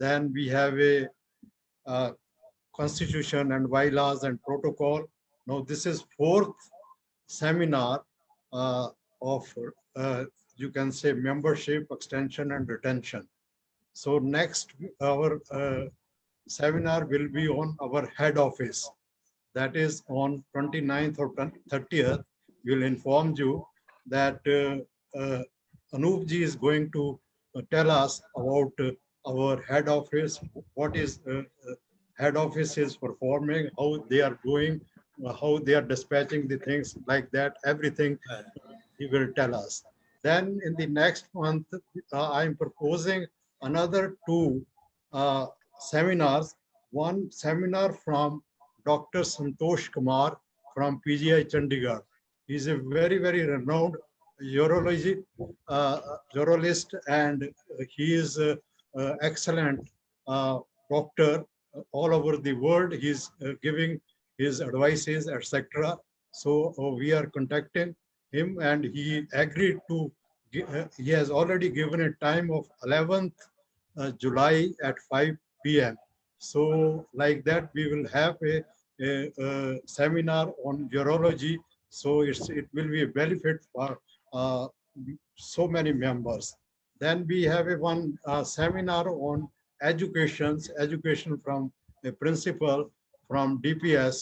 then we have a constitution and bylaws and protocol. Now this is 4th seminar of you can say membership, extension and retention. So next our seminar will be on our head office. that is on 29th or 30th, will inform you that Anup ji is going to tell us about our head office, what is head office is performing, how they are doing, how they are dispatching the things like that, everything he will tell us. Then in the next month, I am proposing another 2 seminars. One seminar from Dr. Santosh Kumar from PGI Chandigarh. He is a very, very renowned urologist, and he is excellent doctor all over the world. He is giving his advices, etc. So we are contacting him, and he agreed to. He has already given a time of 11th July at 5 p.m. So like that, we will have a seminar on urology. So it will be a benefit for so many members. Then we have one seminar on education from a principal from DPS,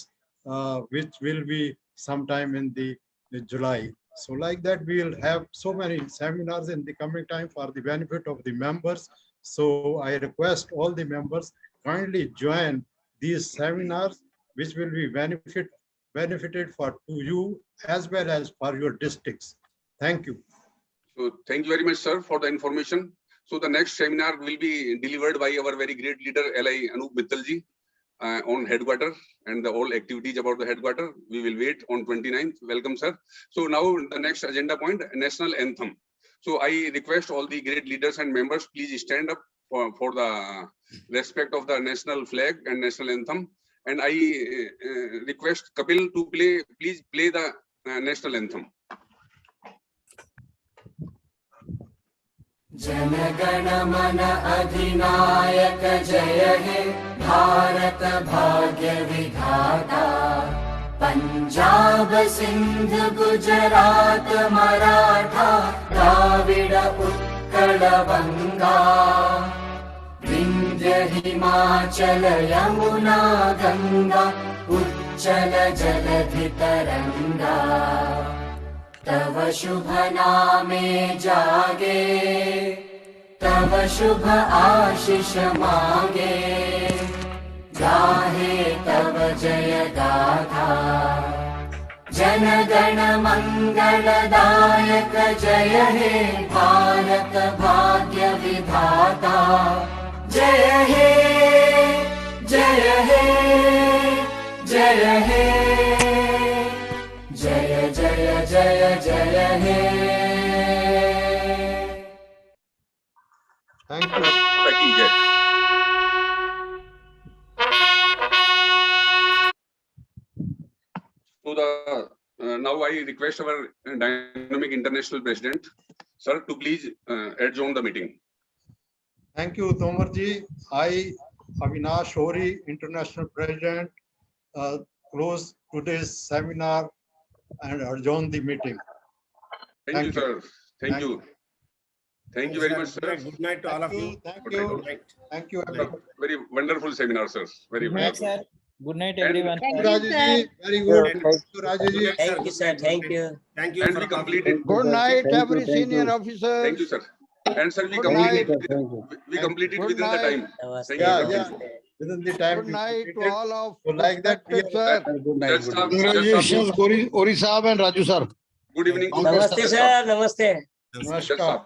which will be sometime in the July. So like that, we will have so many seminars in the coming time for the benefit of the members. So I request all the members kindly join these seminars, which will be benefited for to you as well as for your districts. Thank you. So thank you very much, sir, for the information. So the next seminar will be delivered by our very great leader, LI Anup Mittal ji, on headquarters and all activities about the headquarters. We will wait on 29th. Welcome, sir. So now the next agenda point, national anthem. So I request all the great leaders and members, please stand up for the respect of the national flag and national anthem. And I request Kapil to please play the national anthem. जनगण मन अधिनायक जय हे भारत भाग्य विधाता पंजाब सिंध गुजरात मराठा द्राविड उत्कल बंगा विंध्य हिमाचल यमुना गंगा उच्चल जलधि तरंगा तव शुभ नामे जागे तव शुभ आशीष मांगे गाहे तव जय गाथा जन गण मंगलदायक जय हे भारत भाग्य विधाता जय हे जय हे जय हे जय जय जय जय हे Thank you. So now I request our dynamic international president, sir, to please adjourn the meeting. Thank you, Tomarji. I, Avinash Hori, International President, close today's seminar and adjourn the meeting. Thank you, sir. Thank you. Thank you very much, sir. Good night to all of you. Thank you. Thank you. Very wonderful seminar, sir. Very Good night, sir. Good night, And- everyone. Thank you, Rajuji. Very good. Thank you, Rajuji. Thank you, sir. Thank you. Thank you. And we completed. Good night, every senior officer. Thank you, sir. And sir, we Good completed. night. We completed Good within the night. time. Thank Yeah, you. yeah. Within the time. Good we night to completed. all of So like that, we respected sir. Good night. Congratulations, Ori Saab and Raju sir. Good evening. Namaste, sir. Namaskar.